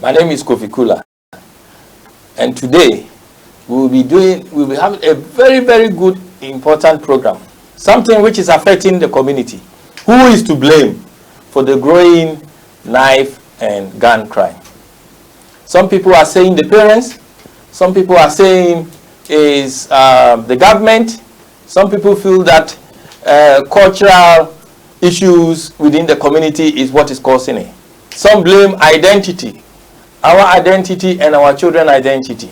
My name is Kofi Kula, and today we'll be having a very, very good, important program. Something which is affecting the community. Who is to blame for the growing knife and gun crime? Some people are saying the parents. Some people are saying is the government. Some people feel that cultural issues within the community is what is causing it. Some blame identity, our identity and our children's identity.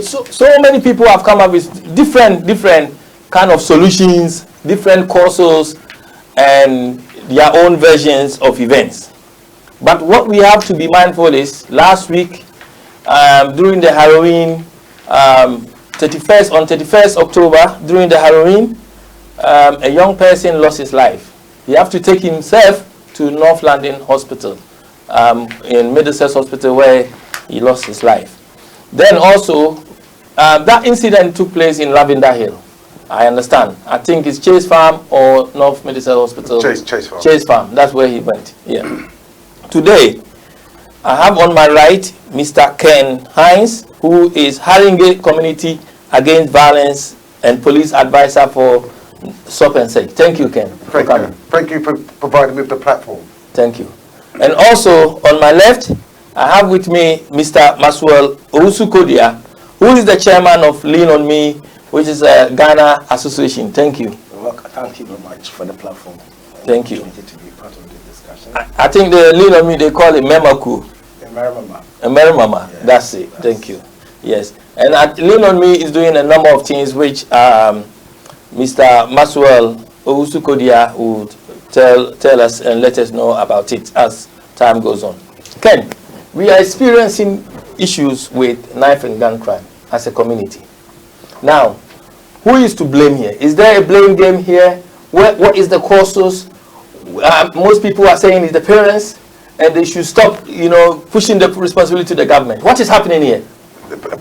So many people have come up with different kind of solutions, different causes, and their own versions of events. But what we have to be mindful is, last week, during the Halloween, 31st October, during the Halloween, a young person lost his life. He have to take himself to North London Hospital, in Middlesex Hospital, where he lost his life. Then also, that incident took place in Lavender Hill. I understand. I think it's Chase Farm or North Middlesex Hospital. Chase Farm. Chase Farm. That's where he went. Yeah. Today, I have on my right Mr. Ken Hines, who is Haringey Community Against Violence and Police Advisor for SOP and SEG. Thank you, Ken. Thank you for providing me with the platform. Thank you. And also on my left, I have with me Mr. Maxwell Owusu-Kodia, who is the chairman of Lean on Me, which is a Ghana association. Thank you. Thank you very much for the platform. Thank you. To be part of the discussion. I think the Lean on Me, they call it Memaku. Merimama. Yes, That's it. Thank you. Yes. And at Lean on Me is doing a number of things which Mr. Maxwell Owusu-Kodia would tell us and let us know about it as time goes on. Ken, we are experiencing issues with knife and gun crime as a community. Now, who is to blame here? Is there a blame game here? What is the causes? Most people are saying it's the parents, and they should stop, pushing the responsibility to the government. What is happening here?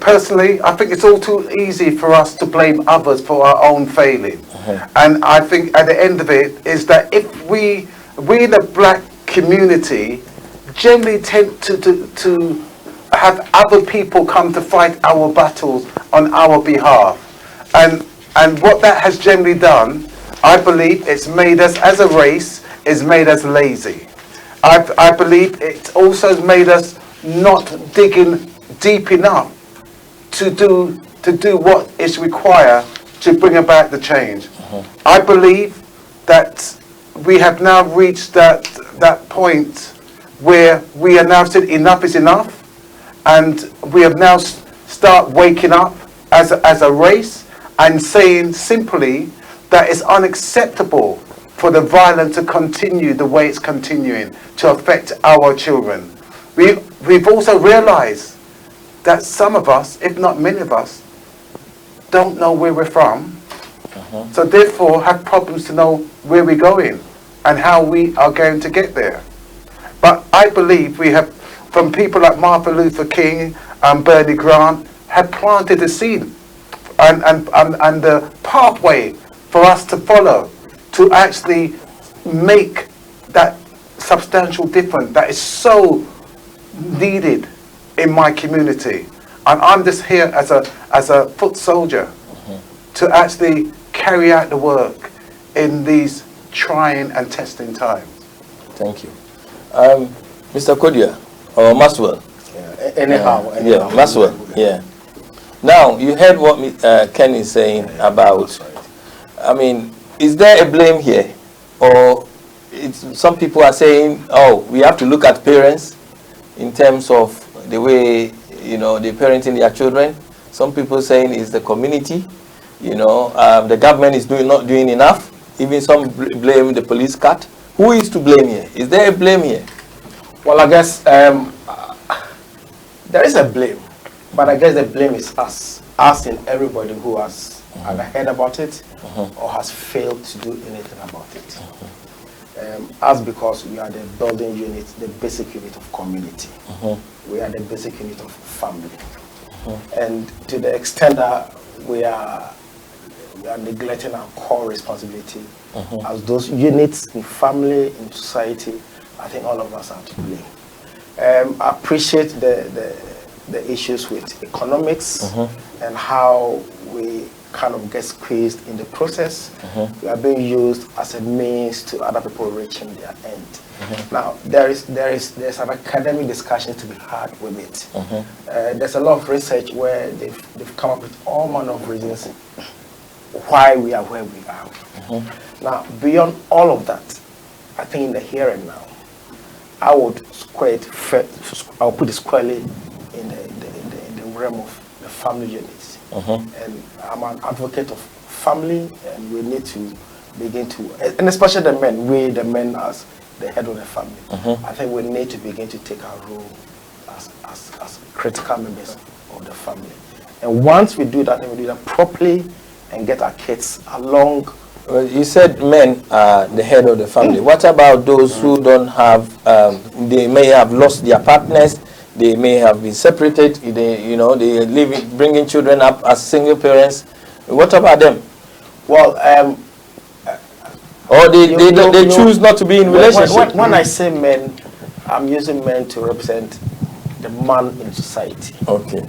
Personally, I think it's all too easy for us to blame others for our own failing. And I think at the end of it is that if we the black community generally tend to have other people come to fight our battles on our behalf. And what that has generally done, I believe it's made us as a race, is made us lazy. I believe it also has made us not digging deep enough to do what is required to bring about the change. I believe that we have now reached that point where we are now saying enough is enough, and we have now start waking up as a race and saying simply that it's unacceptable for the violence to continue the way it's continuing to affect our children. We've also realized that some of us, if not many of us, don't know where we're from, so therefore have problems to know where we're going and how we are going to get there. But I believe we have, from people like Martin Luther King and Bernie Grant, have planted the seed and the pathway for us to follow to actually make that substantial difference that is so needed in my community. And I'm just here as a foot soldier to actually carry out the work in these trying and testing times. Thank you. Mr. Kodia, or Maxwell. Anyhow. Maxwell, yeah. Now, you heard what Ken is saying about, I mean, is there a blame here? Or some people are saying, we have to look at parents in terms of the way, they're parenting their children. Some people saying it's the community, the government is not doing enough. Even some blame the police cut. Who is to blame here? Is there a blame here? Well, I guess there is a blame, but I guess the blame is us and everybody who has either heard about it or has failed to do anything about it. Us, because we are the building unit, the basic unit of community. We are the basic unit of family. And to the extent that we are neglecting our core responsibility as those units in family, in society, I think all of us are to blame. I appreciate the issues with economics and how we kind of get squeezed in the process. We are being used as a means to other people reaching their end. Now, there's an academic discussion to be had with it. There's a lot of research where they've come up with all manner of reasons why we are where we are. Now, beyond all of that, I think in the here and now, I would put it squarely in the realm of the family units. And I'm an advocate of family, and we need to begin to, and especially the men as the head of the family. I think we need to begin to take our role as critical members of the family. And once we do that, and we do that properly and get our kids along. Well, you said men are the head of the family. What about those who don't have, they may have lost their partners, they may have been separated, they live bringing children up as single parents. What about them? Well, or they choose not to be in relationship. When I say men, I'm using men to represent the man in society. Okay.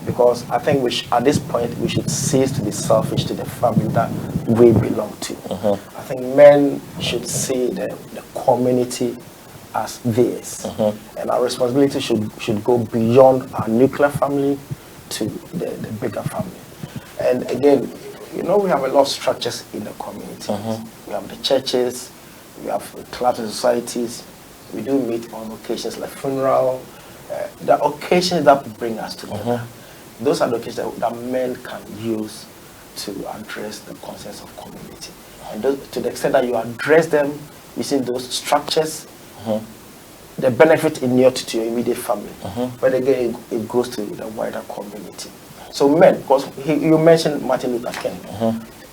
Because I think at this point we should cease to be selfish to the family that we belong to. I think men should see the community as theirs, and our responsibility should go beyond our nuclear family to the bigger family. And again, we have a lot of structures in the community. We have the churches, we have clubs and societies. We do meet on occasions like funeral, the occasions that bring us together. Those are the occasions that men can use to address the concerns of community. And to the extent that you address them using those structures, the benefit inure to your immediate family. But again, it goes to the wider community. So men, because you mentioned Martin Luther King.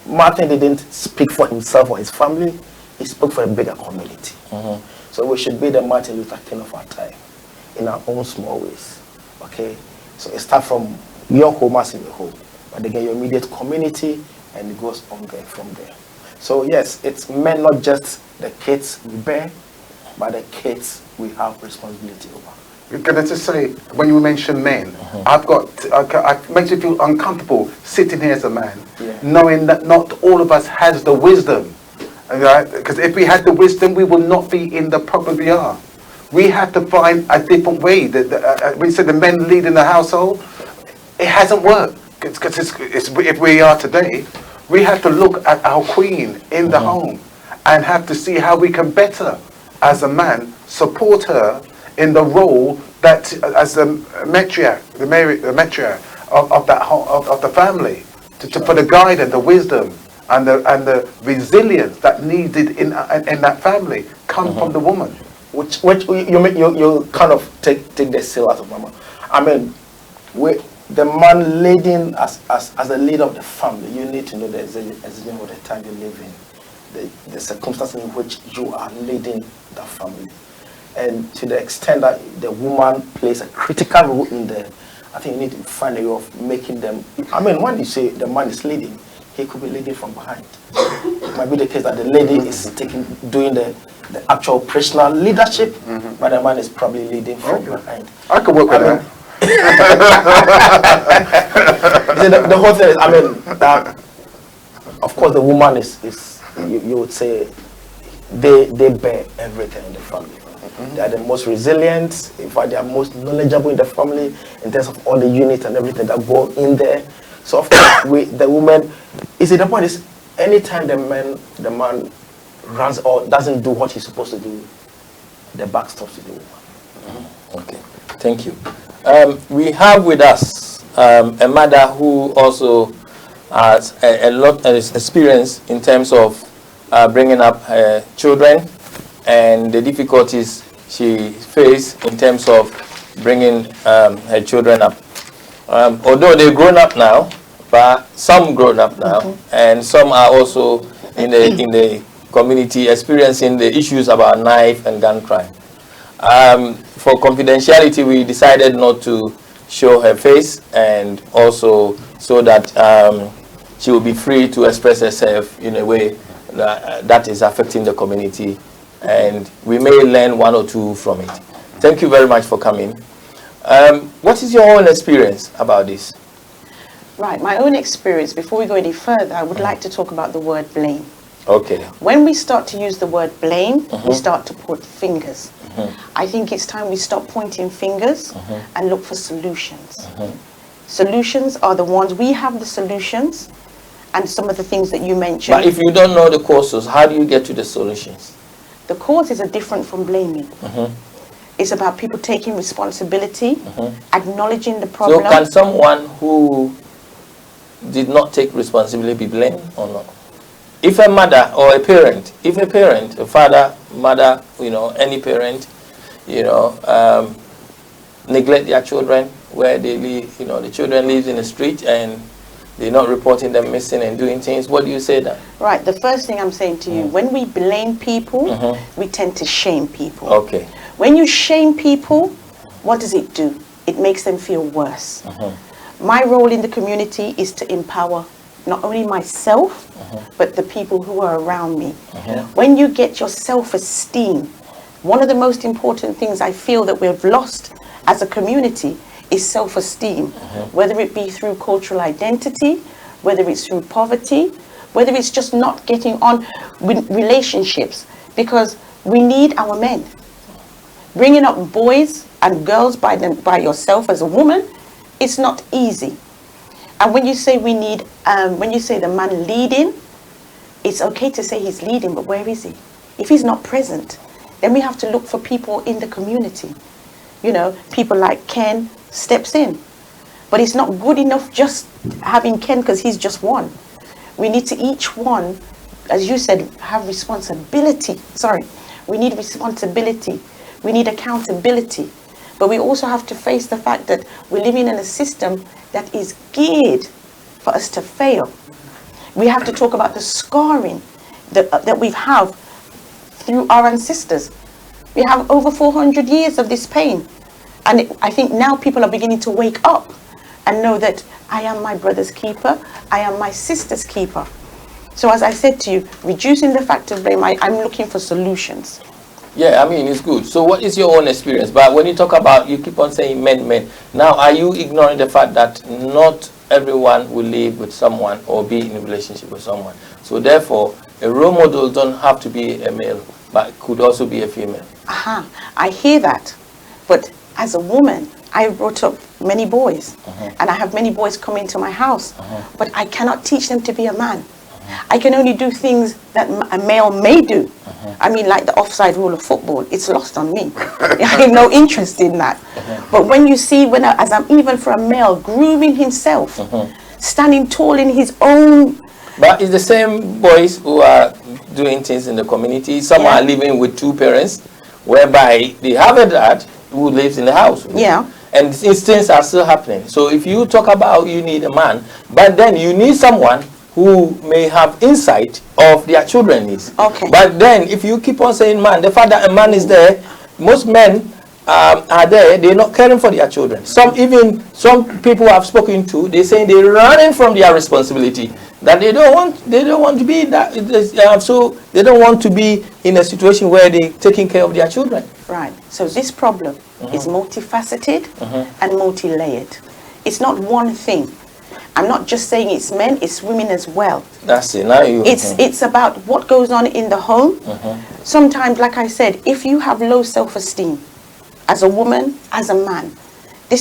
Martin didn't speak for himself or his family, he spoke for a bigger community. So we should be the Martin Luther King of our time in our own small ways. Okay? So it starts from your home as in your home, but again your immediate community, and it goes on there from there. So yes, it's men, not just the kids we bear, but the kids we have responsibility over. Can I just say, when you mention men, it makes me feel uncomfortable sitting here as a man, knowing that not all of us has the wisdom. Because if we had the wisdom, we will not be in the problem we are. We have to find a different way. We said the men lead in the household. It hasn't worked. Because if we are today, we have to look at our queen in the home and have to see how we can better, as a man, support her in the role that as the matriarch of the family, for the guidance, the wisdom, and the resilience that needed in that family come from the woman. Which you kind of take the seal out of mama. I mean, the man leading as the leader of the family, you need to know the exigence of the time you live in, the circumstances in which you are leading the family, and to the extent that the woman plays a critical role in there. I think you need to find a way of making them. I mean, when you say the man is leading, he could be leading from behind. It might be the case that the lady is doing the actual operational leadership, but the man is probably leading from behind. I could work with that. The whole thing is, I mean, that of course the woman is you would say they bear everything in the family. They are the most resilient, in fact they are most knowledgeable in the family in terms of all the units and everything that go in there. So of course the woman, the point is, anytime the man runs or doesn't do what he's supposed to do, the buck stops with the woman. Okay, thank you. We have with us a mother who also has a lot of experience in terms of bringing up her children and the difficulties she faced in terms of bringing her children up. Although they're grown up now, but some grown up now, and some are also in the community experiencing the issues about knife and gun crime. For confidentiality, we decided not to show her face, and also so that she will be free to express herself in a way that is affecting the community, and we may learn one or two from it. Thank you very much for coming. What is your own experience about this? Right, my own experience, before we go any further, I would like to talk about the word blame. Okay. When we start to use the word blame, we start to put fingers. I think it's time we stop pointing fingers and look for solutions. Solutions are the ones, we have the solutions and some of the things that you mentioned. But if you don't know the causes, how do you get to the solutions? The causes are different from blaming. It's about people taking responsibility, acknowledging the problem. So can someone who did not take responsibility be blamed or not? If a mother or a parent, a father, mother, any parent, neglect their children where they live, the children live in the street and they're not reporting them missing and doing things, what do you say then? Right, the first thing I'm saying to you, when we blame people, we tend to shame people. Okay. When you shame people, what does it do? It makes them feel worse. My role in the community is to empower not only myself, but the people who are around me. When you get your self-esteem, one of the most important things I feel that we've lost as a community is self-esteem, whether it be through cultural identity, whether it's through poverty, whether it's just not getting on with relationships, because we need our men. Bringing up boys and girls by yourself as a woman, it's not easy. And when you say when you say the man leading, it's okay to say he's leading, but where is he? If he's not present, then we have to look for people in the community. People like Ken steps in. But it's not good enough just having Ken because he's just one. We need to each one, as you said, have responsibility. We need responsibility. We need accountability. But we also have to face the fact that we're living in a system that is geared for us to fail. We have to talk about the scarring that we have through our ancestors. We have over 400 years of this pain. And I think now people are beginning to wake up and know that I am my brother's keeper, I am my sister's keeper. So as I said to you, reducing the factor of blame, I'm looking for solutions. Yeah, I mean, it's good. So what is your own experience? But when you talk about, you keep on saying men. Now, are you ignoring the fact that not everyone will live with someone or be in a relationship with someone? So therefore, a role model don't have to be a male, but could also be a female. I hear that. But as a woman, I brought up many boys. And I have many boys come into my house. But I cannot teach them to be a man. I can only do things that a male may do. I mean, like the offside rule of football, it's lost on me. I have no interest in that. But when you see, as I'm even for a male, grooming himself, standing tall in his own... But it's the same boys who are doing things in the community. Some are living with two parents, whereby they have a dad who lives in the house. Yeah. And these things are still happening. So if you talk about you need a man, but then you need someone who may have insight of their children's needs. Okay. But then if you keep on saying man, the fact that a man is there, most men are there, they're not caring for their children. Some people I've spoken to, they're saying they're running from their responsibility, that they don't want to be that, so they don't want to be in a situation where they're taking care of their children. Right. So this problem is multifaceted and multi-layered. It's not one thing. I'm not just saying it's men, it's women as well. That's it. Now you. It's about what goes on in the home. Sometimes, like I said, if you have low self-esteem, as a woman, as a man, they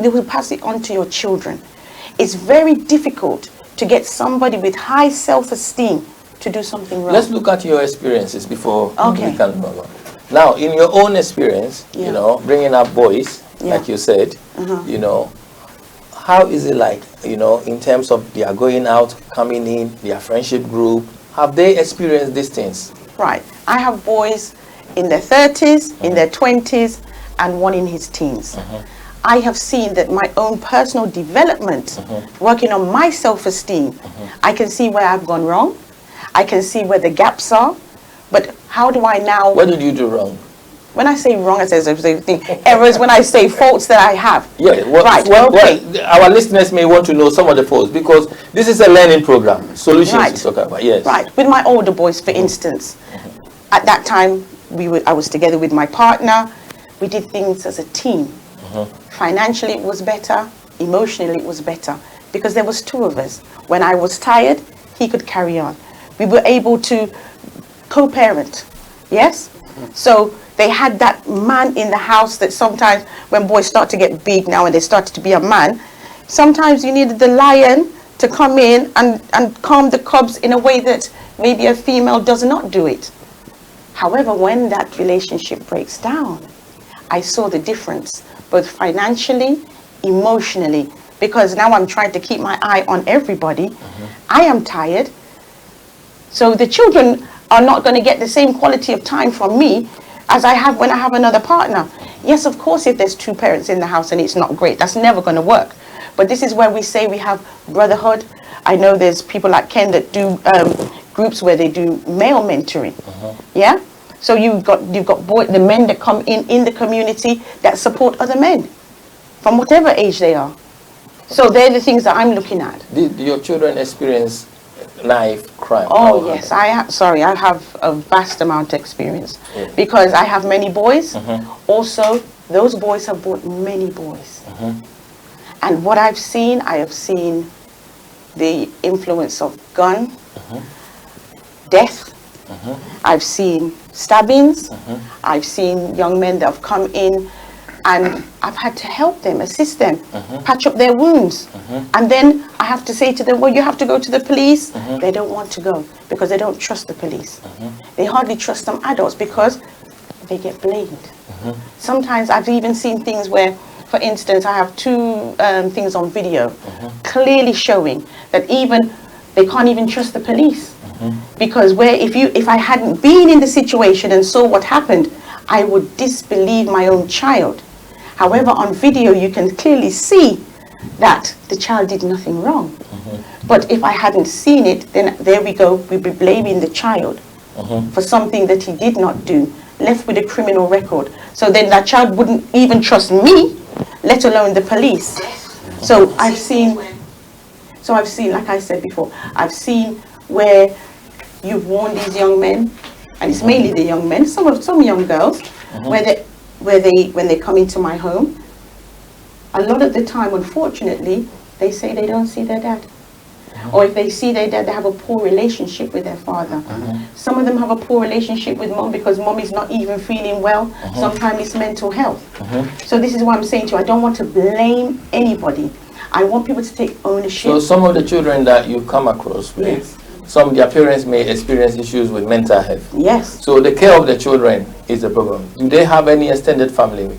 will pass it on to your children. It's very difficult to get somebody with high self-esteem to do something wrong. Let's look at your experiences before we Okay. can move on. Now, in your own experience, bringing up boys, like you said, how is it like, in terms of they are going out, coming in, their friendship group? Have they experienced these things? Right. I have boys in their 30s, in their 20s, and one in his teens. I have seen that my own personal development, working on my self-esteem, I can see where I've gone wrong. I can see where the gaps are. But how do I now... What did you do wrong? When I say wrong, I say errors. When I say faults that I have. Yeah, okay. Our listeners may want to know some of the faults, because this is a learning program. Solutions to talk about. Yes. Right. With my older boys, for instance, at that time I was together with my partner. we did things as a team. Financially, it was better. Emotionally, it was better. Because there was two of us. When I was tired, he could carry on. We were able to co-parent. Yes? So they had that man in the house that sometimes when boys start to get big now and they started to be a man, sometimes you needed the lion to come in and calm the cubs in a way that maybe a female does not do it. However, when that relationship breaks down, I saw the difference, both financially, emotionally, because now I'm trying to keep my eye on everybody. I am tired. So the children are not going to get the same quality of time from me as I have when I have another partner. Yes, of course, if there's two parents in the house and it's not great, that's never going to work. But this is where we say we have brotherhood. I know there's people like Ken that do groups where they do male mentoring. Yeah? So you've got the men that come in the community that support other men from whatever age they are. So they're the things that I'm looking at. Did your children experience knife crime? Oh yes, I have a vast amount of experience because I have many boys. Also, those boys have brought many boys. And what I have seen the influence of gun, death. I've seen stabbings. I've seen young men that have come in and I've had to help them, assist them, patch up their wounds. And then I have to say to them, well, you have to go to the police. They don't want to go because they don't trust the police. They hardly trust some adults because they get blamed. Sometimes I've even seen things where, for instance, I have two things on video clearly showing that even they can't even trust the police. Because if I hadn't been in the situation and saw what happened, I would disbelieve my own child. However, on video, you can clearly see that the child did nothing wrong. But if I hadn't seen it, then there we go, we'd be blaming the child for something that he did not do, left with a criminal record. So then that child wouldn't even trust me, let alone the police. So I've seen, like I said before, I've seen where you've warned these young men, and it's mainly the young men, some young girls, when they come into my home, a lot of the time, unfortunately, they say they don't see their dad. Or if they see their dad, they have a poor relationship with their father. Some of them have a poor relationship with mom because mom is not even feeling well. Sometimes it's mental health. So this is what I'm saying to you. I don't want to blame anybody. I want people to take ownership. So some of the children that you come across with, some of their parents may experience issues with mental health. Yes. So the care of the children is the problem. Do they have any extended family?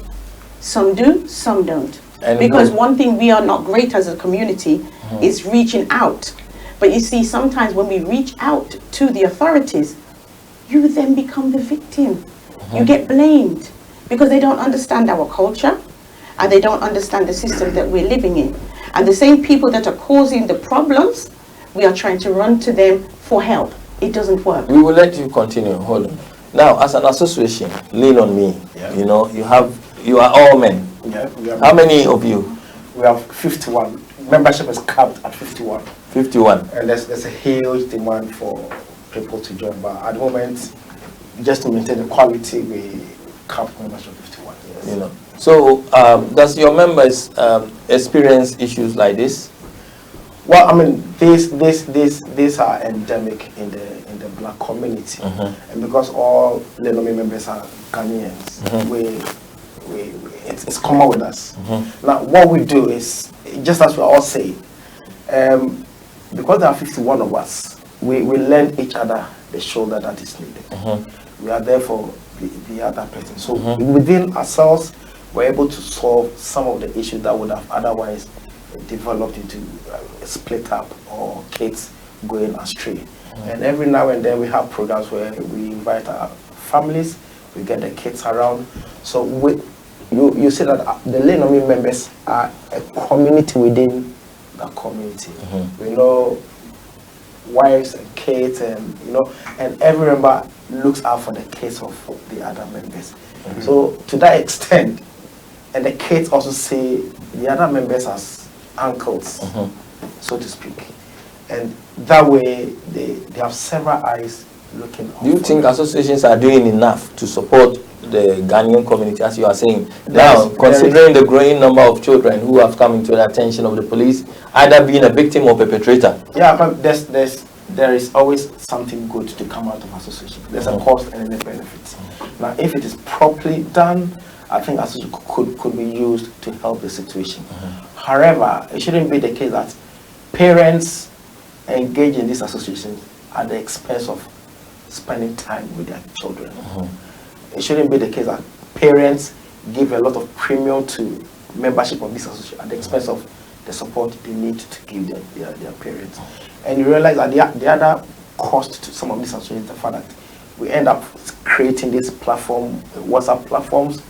Some do, some don't. And because one thing we are not great as a community is reaching out. But you see, sometimes when we reach out to the authorities, you then become the victim. You get blamed because they don't understand our culture and they don't understand the system that we're living in. And the same people that are causing the problems, we are trying to run to them for help. It doesn't work. We will let you continue. Hold on. Now, as an association, Lean on Me, you know, you are all men. How many of you? We have 51. Membership is capped at 51. 51. And there's a huge demand for people to join. But at the moment, just to maintain the quality, we cap membership 51. Yes. You know. So, does your members experience issues like this? Well, I mean, these are endemic in the black community, and because all Lenomi members are Ghanaians, it's common with us. Now, what we do is, just as we all say, because there are 51 of us, we lend each other the shoulder that is needed. We are there for the other person. So within ourselves, we're able to solve some of the issues that would have otherwise developed into split up or kids going astray. And every now and then we have programs where we invite our families, we get the kids around. So you see that the Lenomi members are a community within the community. We know wives and kids, and and every member looks out for the kids of the other members. So to that extent, and the kids also see the other members as uncles, so to speak, and that way they have several eyes looking. Do you think associations are doing enough to support the Ghanaian community, as you are saying. There Now, is- considering the growing number of children who have come into the attention of the police, either being a victim or perpetrator. Yeah, but there is always something good to come out of association. There's a cost and a benefit. Now, if it is properly done, I think association could be used to help the situation. However, it shouldn't be the case that parents engage in this association at the expense of spending time with their children. It shouldn't be the case that parents give a lot of premium to membership of this association at the expense of the support they need to give their parents. And you realize that the other cost to some of these associations is the fact that we end up creating this platform, WhatsApp platforms,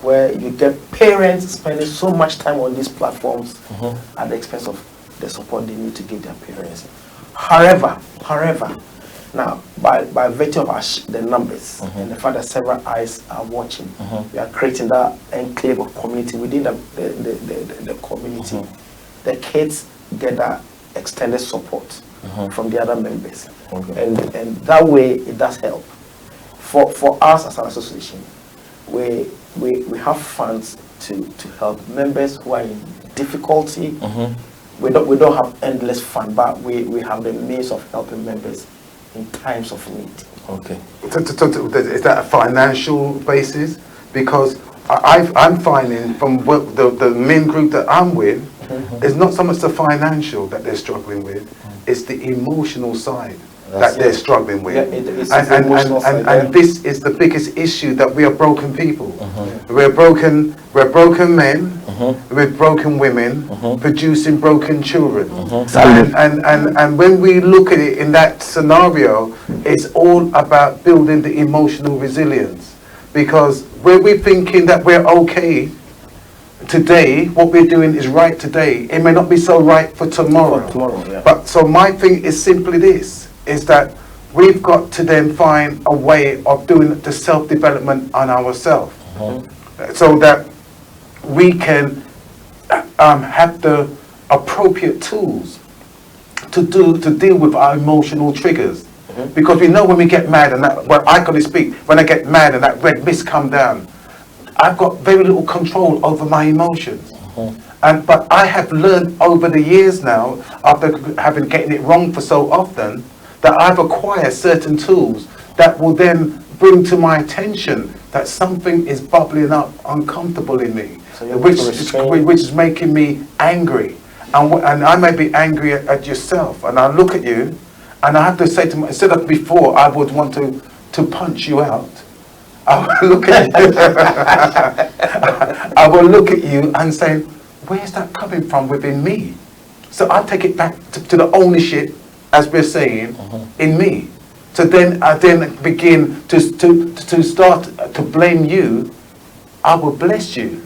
where you get parents spending so much time on these platforms at the expense of the support they need to give their parents. However, now by virtue of the numbers and the fact that several eyes are watching, we are creating that enclave of community within the community. The kids get that extended support from the other members, and that way it does help. For us as an association, we have funds to help members who are in difficulty. We don't have endless fund, but we have the means of helping members in times of need. Okay. Is that a financial basis? Because I'm finding from what the main group that I'm with, it's not so much the financial that they're struggling with, it's the emotional side that they're struggling with. Yeah, it's the emotional side, and this is the biggest issue, that we are broken people. We're broken men with broken women producing broken children. And when we look at it in that scenario, it's all about building the emotional resilience. Because when we're thinking that we're okay today, what we're doing is right today, it may not be so right for tomorrow. But so my thing is simply this, is that we've got to then find a way of doing the self-development on ourselves, so that we can have the appropriate tools to deal with our emotional triggers. Because we know when we get mad, and that, well, I can speak, when I get mad and that red mist come down, I've got very little control over my emotions. But I have learned over the years now, after getting it wrong for so often, that I've acquired certain tools that will then bring to my attention that something is bubbling up uncomfortable in me, which is making me angry. And I may be angry at yourself, and I look at you, and I have to say to myself, instead of before I would want to punch you out, I will look at you, I will look at you and say, where's that coming from within me? So I take it back to the ownership, as we're saying, in me. So then I begin to start to blame you. I will bless you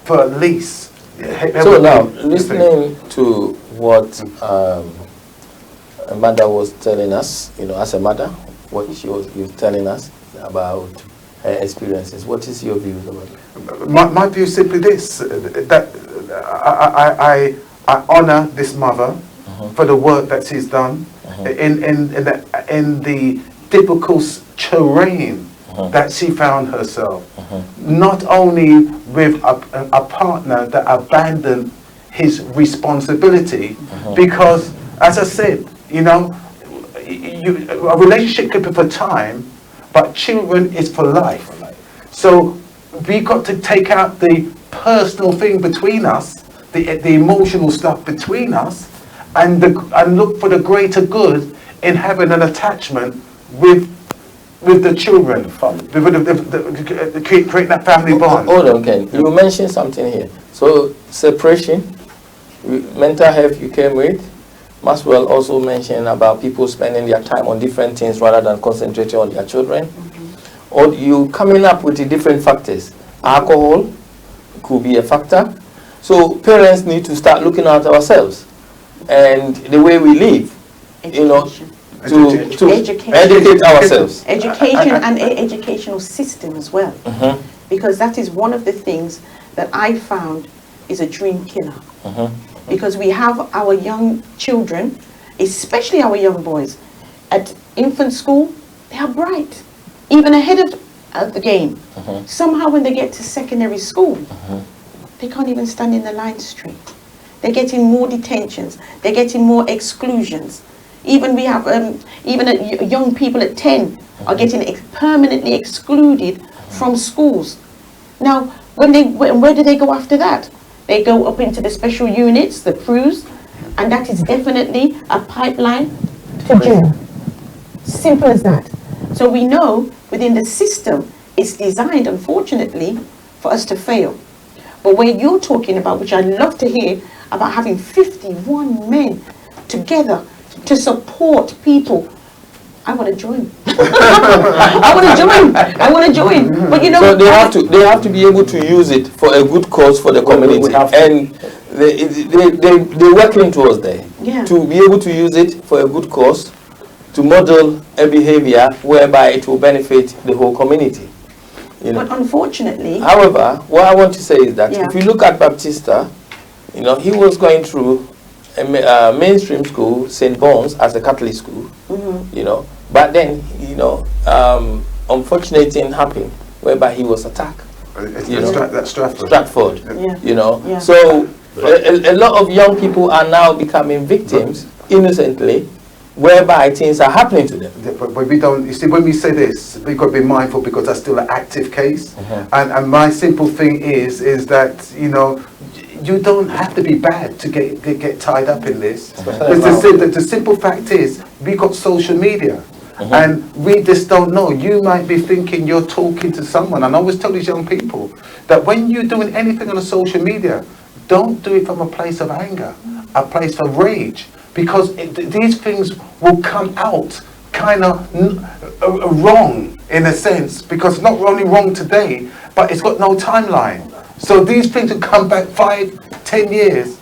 for at least. So now, listening to what Amanda was telling us, as a mother, what she was telling us about her experiences, what is your views about it? My view is simply this, that I honor this mother for the work that she's done in the difficult terrain that she found herself. Not only with a partner that abandoned his responsibility, because, as I said, a relationship could be for time, but children is for life. So we got to take out the personal thing between us, the emotional stuff between us, and look for the greater good in having an attachment with the children, create that family bond. Hold on, Ken. You mentioned something here. So separation, mental health you came with. Maxwell also mentioned about people spending their time on different things rather than concentrating on their children. Or you coming up with the different factors. Alcohol could be a factor. So parents need to start looking at ourselves and the way we live, to educate ourselves. Education and educational system as well. Because that is one of the things that I found is a dream killer. Because we have our young children, especially our young boys, at infant school, they are bright. Even ahead of the game. Somehow when they get to secondary school, they can't even stand in the line straight. They're getting more detentions. They're getting more exclusions. Even we have, young people at 10 are getting permanently excluded from schools. Now, where do they go after that? They go up into the special units, the crews, and that is definitely a pipeline to jail. Simple as that. So we know within the system, it's designed, unfortunately, for us to fail. But where you're talking about, which I'd love to hear, about having 51 men together to support people, I want to join. I want to join. But you know, so they have to be able to use it for a good cause for the community, and they're working towards there. Yeah. To be able to use it for a good cause, to model a behavior whereby it will benefit the whole community. You know. But unfortunately, However, what I want to say is that Yeah. if you look at Baptista, you know, he was going through a mainstream school, St. Bones, as a Catholic school, you know, but then, you know, unfortunate thing happened whereby he was attacked. You know, That's Stratford. Stratford, Yeah. you know. Yeah. So a lot of young people are now becoming victims innocently, whereby things are happening to them. But we don't, you see, when we say this, we've got to be mindful because that's still an active case. And my simple thing is that, you know, you don't have to be bad to get tied up in this. The simple fact is, we got social media. And we just don't know. You might be thinking you're talking to someone. And I always tell these young people that when you're doing anything on the social media, don't do it from a place of anger, a place of rage. Because these things will come out kind of wrong in a sense, because it's not only wrong today, but it's got no timeline. So these things will come back 5-10 years,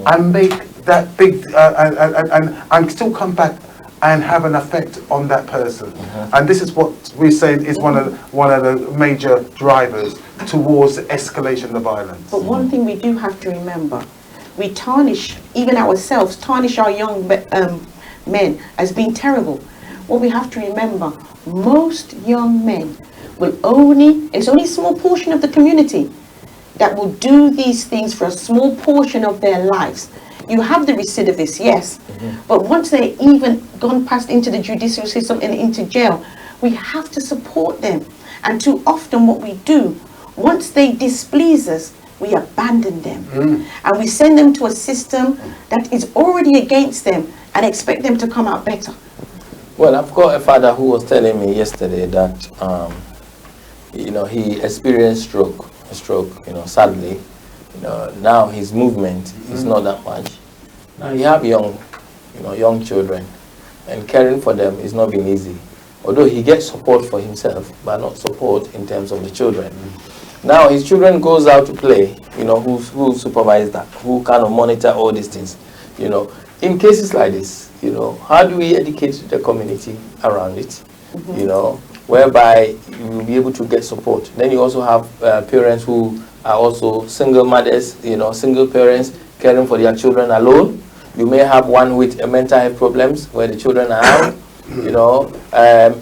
and make that big, and still come back and have an effect on that person. And this is what we're saying is one of the major drivers towards the escalation of violence. but one thing we do have to remember, we tarnish, even ourselves, tarnish our young men as being terrible. What we have to remember, most young men will it's only a small portion of the community that will do these things for a small portion of their lives. You have the recidivists, yes, but once they're even gone past into the judicial system and into jail, we have to support them. And too often what we do, once they displease us, we abandon them and we send them to a system that is already against them and expect them to come out better. Well, I've got a father who was telling me yesterday that, you know, he experienced a stroke, you know, sadly. You know, now his movement is not that much. Now you have young children, and caring for them is not been easy. Although he gets support for himself, but not support in terms of the children. Now his children goes out to play, you know, who supervise that, who kind of monitor all these things, you know. In cases like this, you know, how do we educate the community around it, you know, whereby you will be able to get support. Then you also have parents who are also single mothers, you know, single parents caring for their children alone. You may have one with mental health problems where the children are out, you know.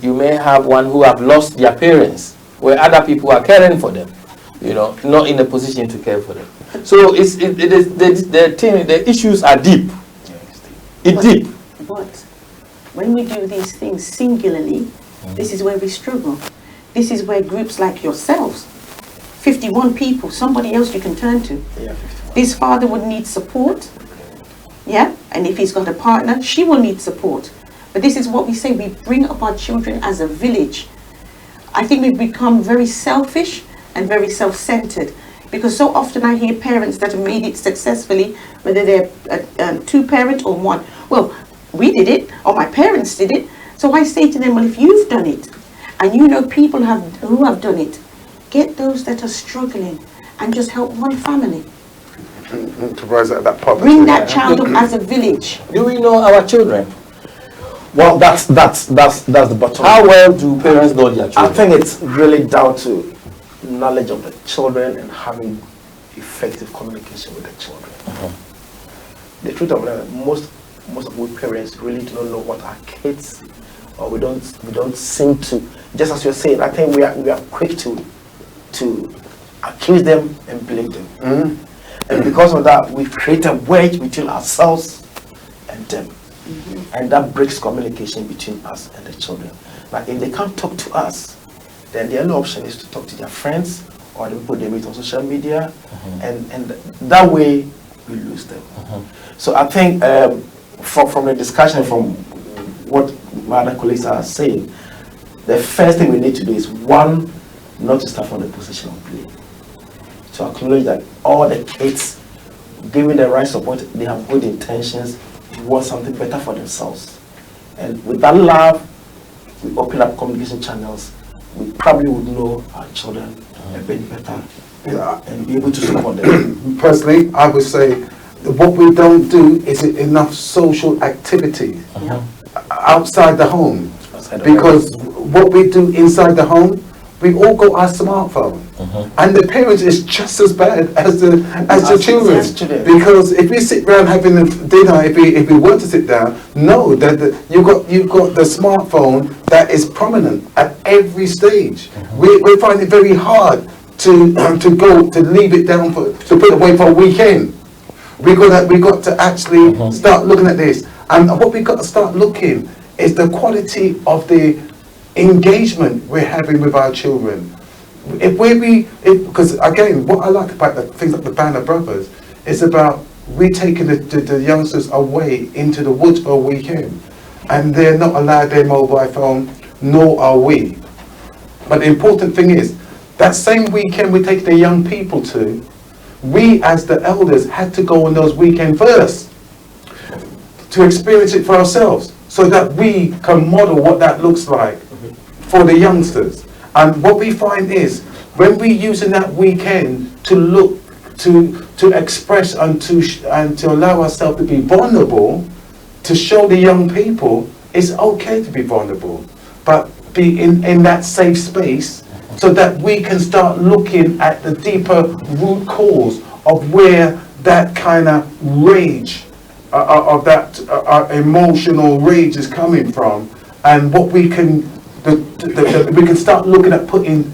You may have one who have lost their parents where other people are caring for them, you know, not in a position to care for them. So the issues are deep. It's deep. But when we do these things singularly, this is where we struggle. This is where groups like yourselves, 51 people, somebody else you can turn to. Yeah, 51. This father would need support. Yeah, and if he's got a partner, she will need support. But this is what we say, we bring up our children as a village. I think we've become very selfish and very self-centered, because so often I hear parents that have made it successfully, whether they're two-parent or one. Well, we did it, or my parents did it. So I say to them, well, if you've done it, and you know people who have done it, get those that are struggling and just help one family. To rise out of that poverty. Bring that child up as a village. Do we know our children? Well, that's the bottom. How well do parents know their I children? think it's really down to knowledge of the children and having effective communication with the children. The truth of it, most of we parents really do not know what our kids or we don't seem to, just as you're saying, I think we are quick to accuse them and blame them. And because of that, we create a wedge between ourselves and them. And that breaks communication between us and the children. But if they can't talk to us, then the only option is to talk to their friends or the people they meet on social media, and that way we lose them. So I think from the discussion, from what my other colleagues are saying, the first thing we need to do is, one, not to start from the position of blame. To acknowledge that all the kids, given the right support, they have good intentions, they want something better for themselves. And with that love, we open up communication channels, we probably would know our children a bit better, and be able to support them. Personally, I would say what we don't do is enough social activity outside the home. Because what we do inside the home, we all got our smartphone, and the parents is just as bad as the children. Because if we sit around having a dinner, if we want to sit down, no, that you've got the smartphone that is prominent at every stage. We find it very hard to leave it down to put it away for a weekend. We got to actually start looking at this, and what we got to start looking is the quality of the engagement we're having with our children. Because again, what I like about the things like the Band of Brothers is about we taking the youngsters away into the woods for a weekend, and they're not allowed their mobile phone, nor are we. But the important thing is, that same weekend we take the young people to, we as the elders had to go on those weekends first to experience it for ourselves, so that we can model what that looks like for the youngsters. And what we find is, when we're using that weekend to look, to express and to allow ourselves to be vulnerable, to show the young people it's okay to be vulnerable, but be in that safe space, so that we can start looking at the deeper root cause of where that kind of rage, of that emotional rage is coming from, and what we can we can start looking at putting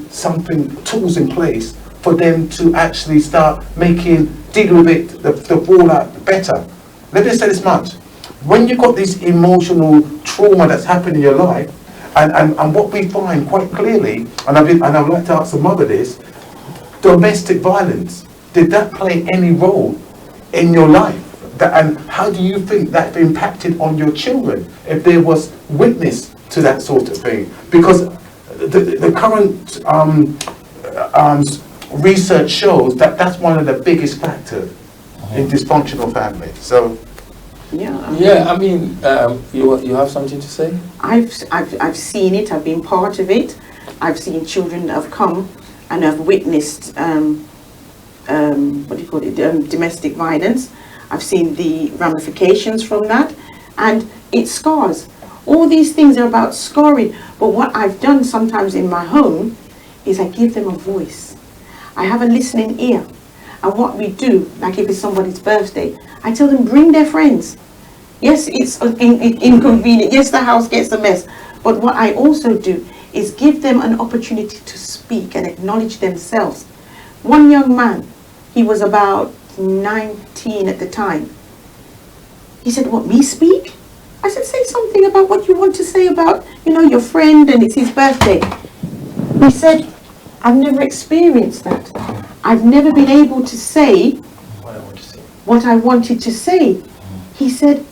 tools in place for them to actually start dealing with it, the fallout better. Let me say this much: when you've got this emotional trauma that's happened in your life, and what we find quite clearly, and I would like to ask the mother this: domestic violence, did that play any role in your life? And how do you think that impacted on your children if there was witness to that sort of thing? Because the current research shows that that's one of the biggest factors in dysfunctional families. So I mean, you have something to say? I've seen it. I've been part of it. I've seen children that have come and have witnessed domestic violence. I've seen the ramifications from that, and it scars. All these things are about scarring. But what I've done sometimes in my home is I give them a voice. I have a listening ear. And what we do, like if it's somebody's birthday, I tell them bring their friends. Yes, it's inconvenient. Yes, the house gets a mess. But what I also do is give them an opportunity to speak and acknowledge themselves. One young man, he was about 19 at the time. He said, "What, me speak?" I said, "Say something about what you want to say about, your friend, and it's his birthday." He said, "I've never experienced that. I've never been able to say what I wanted to say." He said,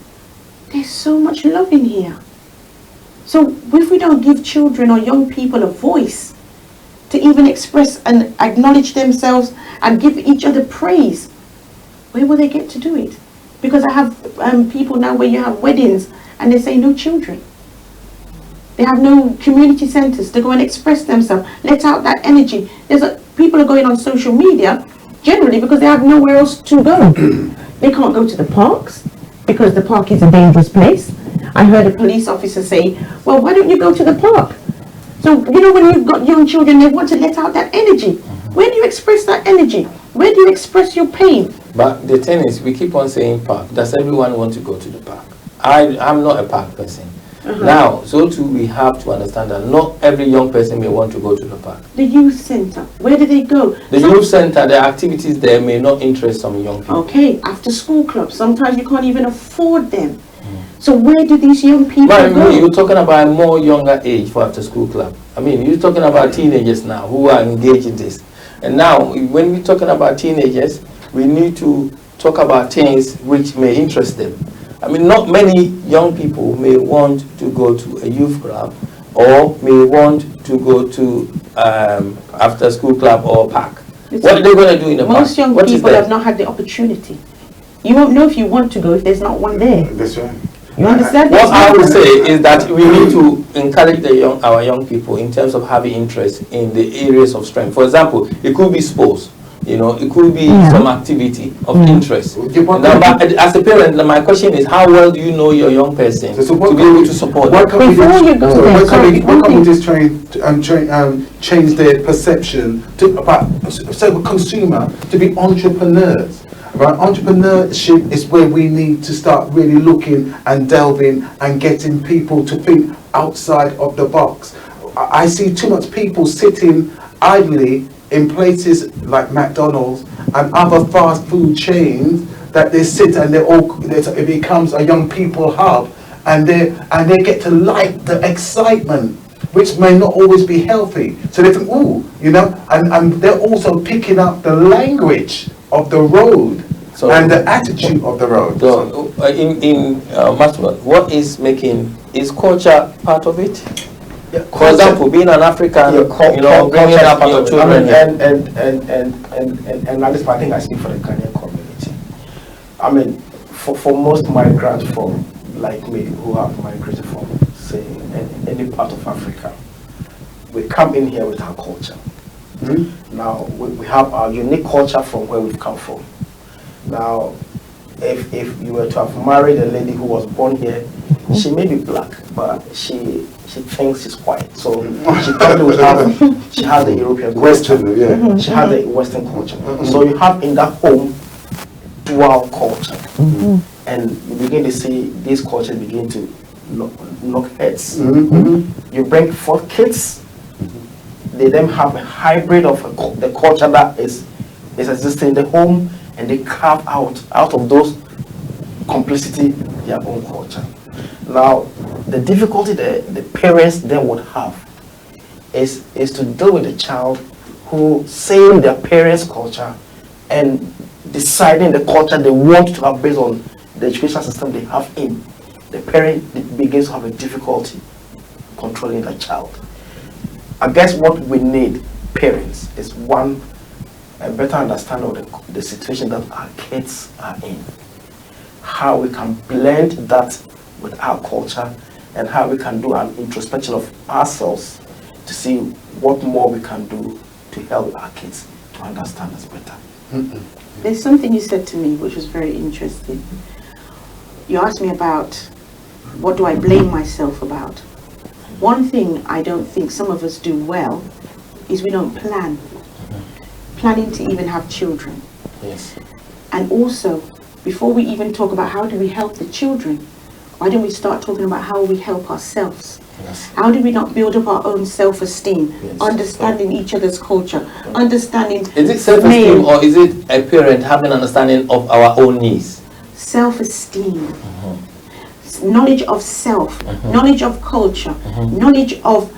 "There's so much love in here." So if we don't give children or young people a voice to even express and acknowledge themselves and give each other praise, where will they get to do it? Because I have people now where you have weddings and they say no children. They have no community centers to go and express themselves, let out that energy. People are going on social media generally because they have nowhere else to go. They can't go to the parks because the park is a dangerous place. I heard a police officer say, "Well, why don't you go to the park?" So, when you've got young children, they want to let out that energy. Where do you express that energy? Where do you express your pain? But the thing is, we keep on saying park. Does everyone want to go to the park? I'm not a park person. Now, so too we have to understand that not every young person may want to go to the park. The youth center, where do they go? The youth center, the activities there may not interest some young people. Okay, after school clubs, sometimes you can't even afford them. So where do these young people But go? you're talking about a more younger age for after school club. I mean, you're talking about teenagers now who are engaged in this. And now, when we're talking about teenagers, we need to talk about things which may interest them. I mean, not many young people may want to go to a youth club or may want to go to after school club or park. What are they going to do in the park? Most young What is people there? have not had the opportunity. You won't know if you want to go if there's not one there. That's right. You understand? What I would say is that we need to encourage our young people in terms of having interest in the areas of strength. For example, it could be sports. You know, it could be some activity of interest. Now, but as a parent, my question is, how well do you know your young person to be able to support them? Before you go there, sorry, why one can't we thing. just change their perception to about so consumer to be entrepreneurs? Right, entrepreneurship is where we need to start really looking and delving and getting people to think outside of the box. I see too much people sitting idly in places like McDonald's and other fast food chains that they sit and it becomes a young people hub, and they get to like the excitement, which may not always be healthy. So they think, ooh, you know, and they're also picking up the language of the road and the attitude of the road. So, in Maxwell, what is culture part of it? Yeah, For example, being an African, bringing up your children. And at least I think I speak for the Ghanaian community. I mean, for most migrants from like me who have migrated from, say, any part of Africa, we come in here with our culture. Now, we have our unique culture from where we've come from. Now, if you were to have married a lady who was born here, she may be black, but she thinks she's white. So she probably would have, she has the European culture. She has the Western culture. So you have in that home dual culture. And you begin to see these cultures begin to knock heads. You bring forth kids, they then have a hybrid of the culture that is existing in the home, and they carve out of those complicity their own culture. Now, the difficulty the parents then would have is to deal with a child who saying their parents' culture and deciding the culture they want to have based on the education system they have in. The parent begins to have a difficulty controlling the child. I guess what we need, parents, is one, a better understanding of the situation that our kids are in. How we can blend that with our culture and how we can do an introspection of ourselves to see what more we can do to help our kids to understand us better. There's something you said to me which was very interesting. You asked me about what do I blame myself about. One thing I don't think some of us do well is we don't plan. Planning to even have children. Yes. And also, before we even talk about how do we help the children, why don't we start talking about how we help ourselves? Yes. How do we not build up our own self-esteem, Yes. understanding each other's culture, understanding... Is it self-esteem or is it a parent having an understanding of our own needs? Self-esteem, knowledge of self, knowledge of culture, knowledge of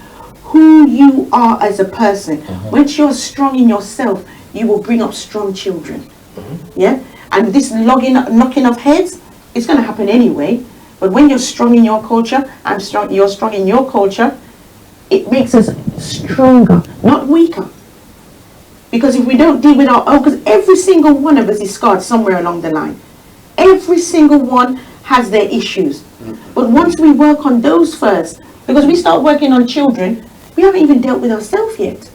who you are as a person. Once you're strong in yourself, you will bring up strong children. Yeah? And this knocking of heads, it's going to happen anyway. But when you're strong in your culture, you're strong in your culture, it makes us stronger, not weaker. Because if we don't deal with our own, because every single one of us is scarred somewhere along the line. Every single one has their issues. But once we work on those first, because we start working on children, we haven't even dealt with ourselves yet.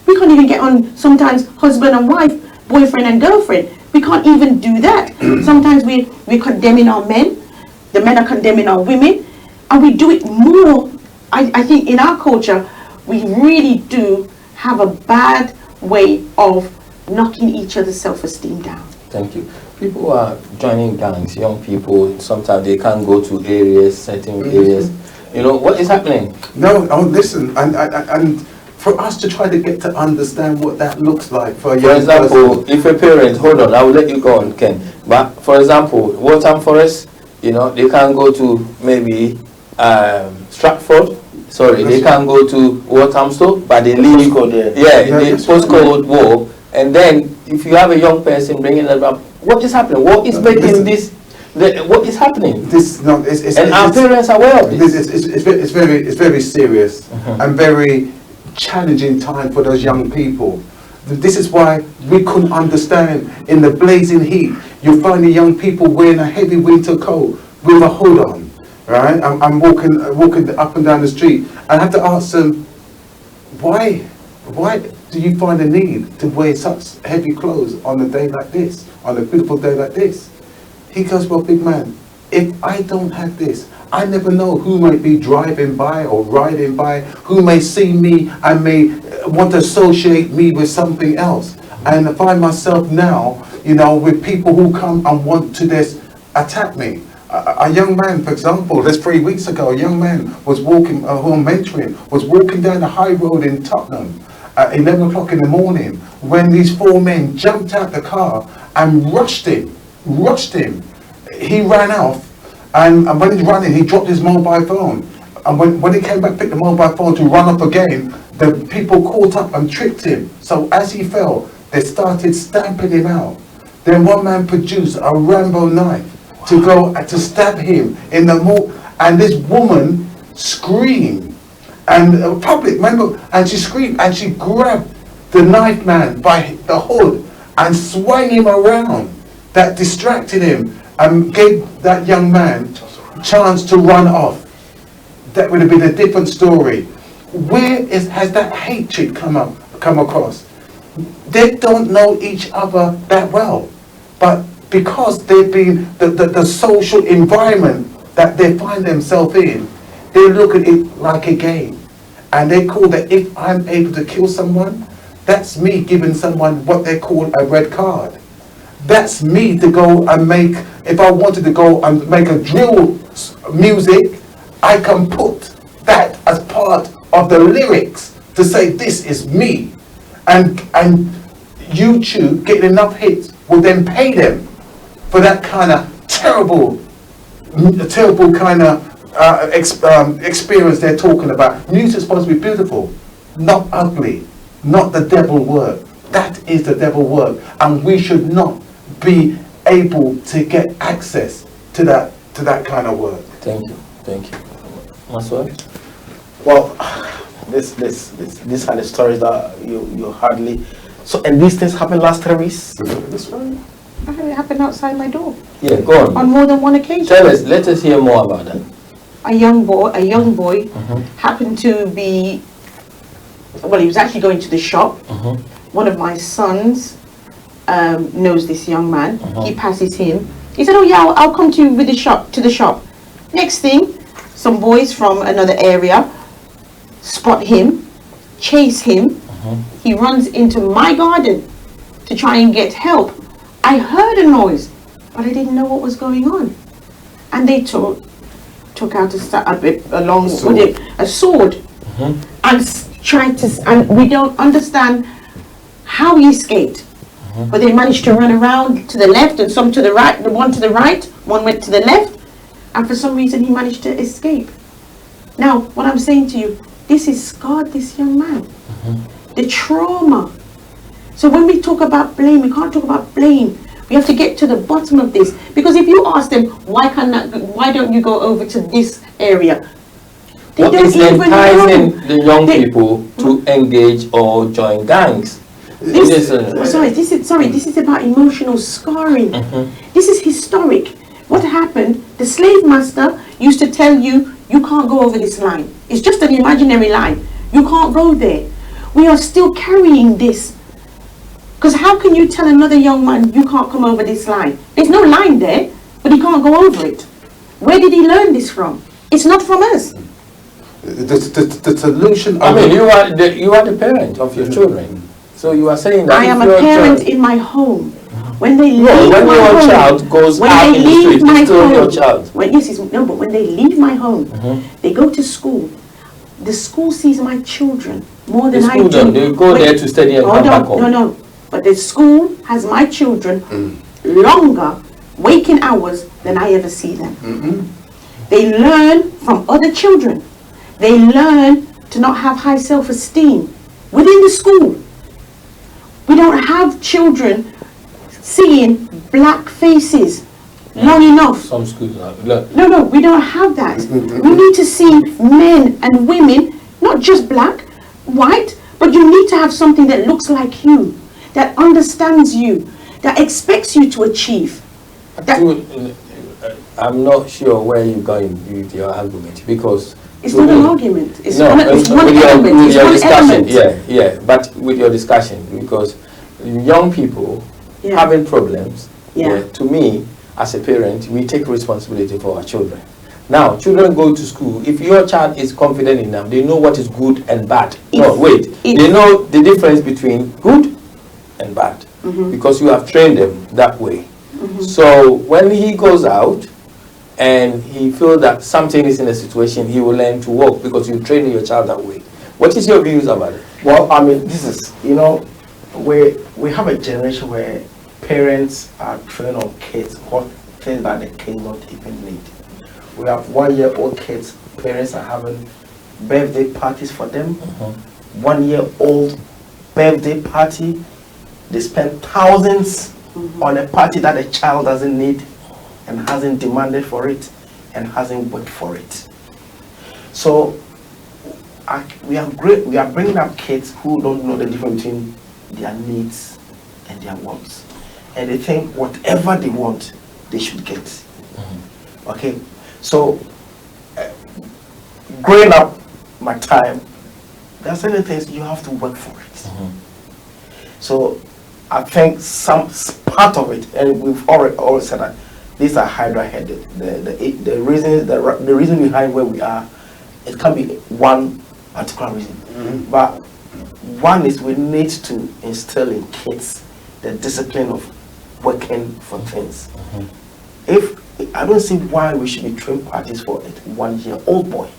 We can't even get on sometimes husband and wife, boyfriend and girlfriend. We can't even do that. Sometimes we're condemning our men, the men are condemning our women, and we do it more. I think in our culture, we really do have a bad way of knocking each other's self-esteem down. Thank you. People who are joining gangs, young people, sometimes they can't go to areas, certain areas. You know, what is happening? No, oh, listen, and for us to try to get to understand what that looks like for a For young example, person. if a parent, hold on, I will let you go on, Ken. But for example, Waltham Forest, you know, they can go to maybe Stratford. Sorry, they can go to Walthamstow, but they leave. Postcode, Yeah, Yeah, the that's postcode war. And then, if you have a young person bringing them up, what is happening? What is making Listen. this? What is happening? This, no, it's, And our parents are aware of this. it's very serious and very challenging time for those young people. This is why we couldn't understand in the blazing heat. You'll find the young people wearing a heavy winter coat with a hood on, right? I'm walking up and down the street, and I have to ask them, why do you find the need to wear such heavy clothes on a day like this, on a beautiful day like this? He goes, well, big man, if I don't have this, I never know who might be driving by or riding by, who may see me and may want to associate me with something else. And I find myself now, you know, with people who come and want to just attack me. A young man, for example, just 3 weeks ago, a young man was walking, who I'm mentoring, was walking down the high road in Tottenham at 11 o'clock in the morning when these 4 men jumped out the car and rushed him. He ran off, and when he's running, he dropped his mobile phone. And when he came back, picked the mobile phone to run up again, the people caught up and tripped him. So as he fell, they started stamping him out. Then one man produced a Rambo knife to go to stab him in the mouth, and this woman screamed, and public, remember, and she screamed, and she grabbed the knife man by the hood and swung him around. That distracted him and gave that young man a chance to run off. That would have been a different story. Has that hatred come across? They don't know each other that well, but because they've been the social environment that they find themselves in, they look at it like a game, and they call that if I'm able to kill someone, that's me giving someone what they call a red card. That's me to go and make, if I wanted to go and make a drill music, I can put that as part of the lyrics to say this is me. And YouTube, getting enough hits, will then pay them for that kind of terrible kind of experience they're talking about. Music's supposed to be beautiful, not ugly, not the devil work. That is the devil work, and we should not be able to get access to that kind of work. Thank you. Maswad? Well, these are the stories that you hardly. So, and these things happened last 3 weeks. I had it happen outside my door Yeah, go on. on more than one occasion. Let us hear more about that. A young boy happened to be, well, he was actually going to the shop. One of my sons knows this young man. He passes him. He said, oh yeah, I'll come to you with to the shop. Next thing, some boys from another area spot him, chase him. He runs into my garden to try and get help. I heard a noise, but I didn't know what was going on. And they took out a sword and tried to, and we don't understand how he escaped. But they managed to run around to the left and some to the right. The one to the right, one went to the left, and for some reason he managed to escape. Now, what I'm saying to you, this has scarred this young man. The trauma. So when we talk about blame, we can't talk about blame. We have to get to the bottom of this, because if you ask them, why don't you go over to this area? What is enticing the young people to engage or join gangs? This is about emotional scarring. This is historic. What happened? The slave master used to tell you, you can't go over this line. It's just an imaginary line. You can't go there. We are still carrying this. Because how can you tell another young man, you can't come over this line? There's no line there, but he can't go over it. Where did he learn this from? It's not from us. The solution. I mean, you are the parent of your children. So you are saying that I am a parent in my home. When they leave No, when my your home, child goes when out they in the leave street, my it's still home, your child. When, yes, no, but when they leave my home, they go to school. The school sees my children more The than I school do. don't. They go there to study and come back home. No. But the school has my children longer waking hours than I ever see them. They learn from other children. They learn to not have high self-esteem within the school. We don't have children seeing black faces long enough. Some schools now. Look, No, we don't have that. We need to see men and women, not just black, white, but you need to have something that looks like you, that understands you, that expects you to achieve. That, I'm not sure where you're going with your argument, because it's to not an me- argument. It's No, one, it's one with your, element. with It's your one discussion, element. yeah, but with your discussion, because young people Yeah. having problems, Yeah. to me, as a parent, we take responsibility for our children. Now, children go to school. If your child is confident in them, they know what is good and bad. No, wait. They know the difference between good and bad, because you have trained them that way. So when he goes out and he feels that something is in a situation, he will learn to walk, because you train your child that way. What is your views about it? Well, I mean, this is, we have a generation where parents are training on kids what things that the kids don't even need. We have 1-year-old kids, parents are having birthday parties for them. 1-year-old birthday party, they spend thousands on a party that a child doesn't need and hasn't demanded for it and hasn't worked for it. So we are bringing up kids who don't know the difference between their needs and their wants, and they think whatever they want they should get. Okay, so growing up my time, there are certain things you have to work for it. So I think some part of it, and we've already said that these are hydra-headed. The reason behind where we are, it can be one particular reason, but one is we need to instill in kids the discipline of working for things. If I don't see why we should be throwing parties for a 1-year-old boy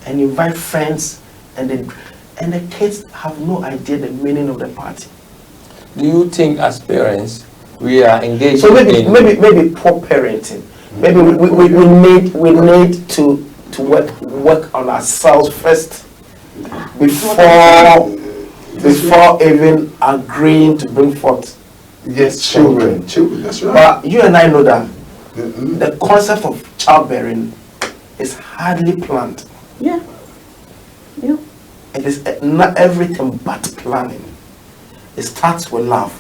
and invite friends, and the kids have no idea the meaning of the party. Do you think as parents we are engaged So maybe in poor parenting. Maybe we need to work on ourselves first before even agreeing to bring forth Yes, children, that's right. But you and I know that the concept of childbearing is hardly planned. Yeah. Yeah. It is not everything but planning. It starts with love.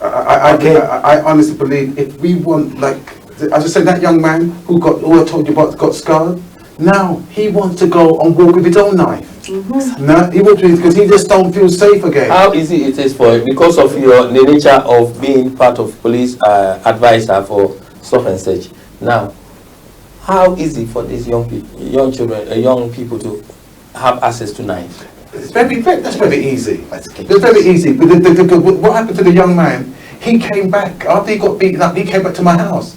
I honestly believe if we want, like, as I said, that young man who I told you about got scarred, now he wants to go and walk with his own knife. No, he wants to, because he just don't feel safe again. how easy it is for, because of the nature of being part of police advisor for stop and search. Now, how easy for these young people to have access to knives? That's very easy. That's very easy. But what happened to the young man? He came back after he got beaten up. He came back to my house.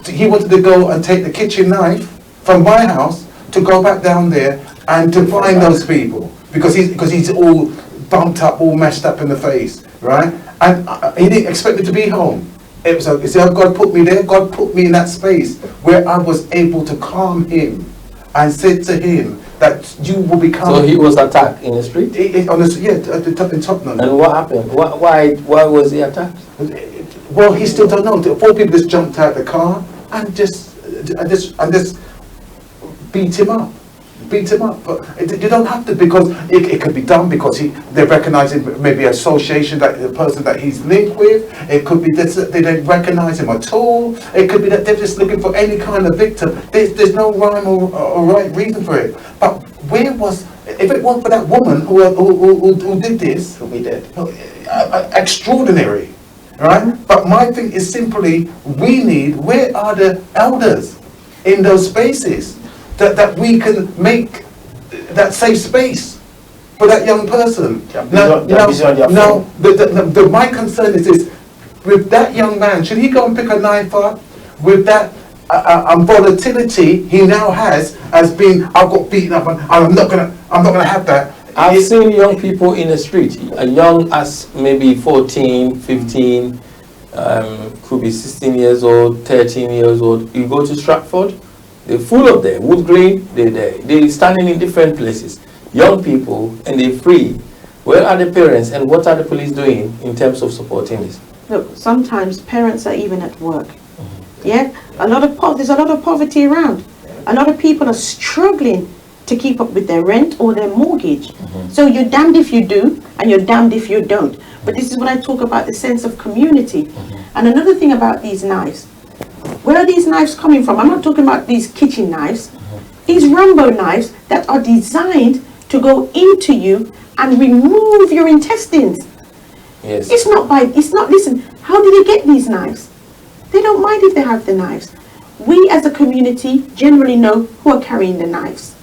He wanted to go and take the kitchen knife from my house to go back down there and to find those people, because he's all bumped up, all messed up in the face, right? And he didn't expect me to be home. It was like, you see how God put me there? God put me in that space where I was able to calm him and said to him that you will become. So he was attacked in the street? At the top in Tottenham. And what happened? Why was he attacked? Well, he still don't know. 4 people just jumped out the car and just beat him up. But you don't have to, because it could be done because they're recognizing maybe association, that the person that he's linked with. It could be that they don't recognize him at all. It could be that they're just looking for any kind of victim. There's no rhyme or right reason for it. But if it weren't for that woman who did this, Who we did. extraordinary, right? But my thing is simply, where are the elders in those spaces that we can make that safe space? for that young person. They're busy on their phone. My concern is this: with that young man, should he go and pick a knife up? With that volatility he now has as being, I've got beaten up, and I'm not gonna have that. I've seen young people in the street, young as maybe 14, 15, could be 16 years old, 13 years old. You go to Stratford, they're full of there. Wood Green, they're there. They're standing in different places. Young people, and they're free. Where are the parents, and what are the police doing in terms of supporting this? Look, sometimes parents are even at work. Yeah, there's a lot of poverty around. A lot of people are struggling to keep up with their rent or their mortgage. So you're damned if you do, and you're damned if you don't. But this is what I talk about, the sense of community. And another thing about these knives, where are these knives coming from? I'm not talking about these kitchen knives. These Rambo knives that are designed to go into you and remove your intestines. Yes. Listen, how did they get these knives? They don't mind if they have the knives. We as a community generally know who are carrying the knives.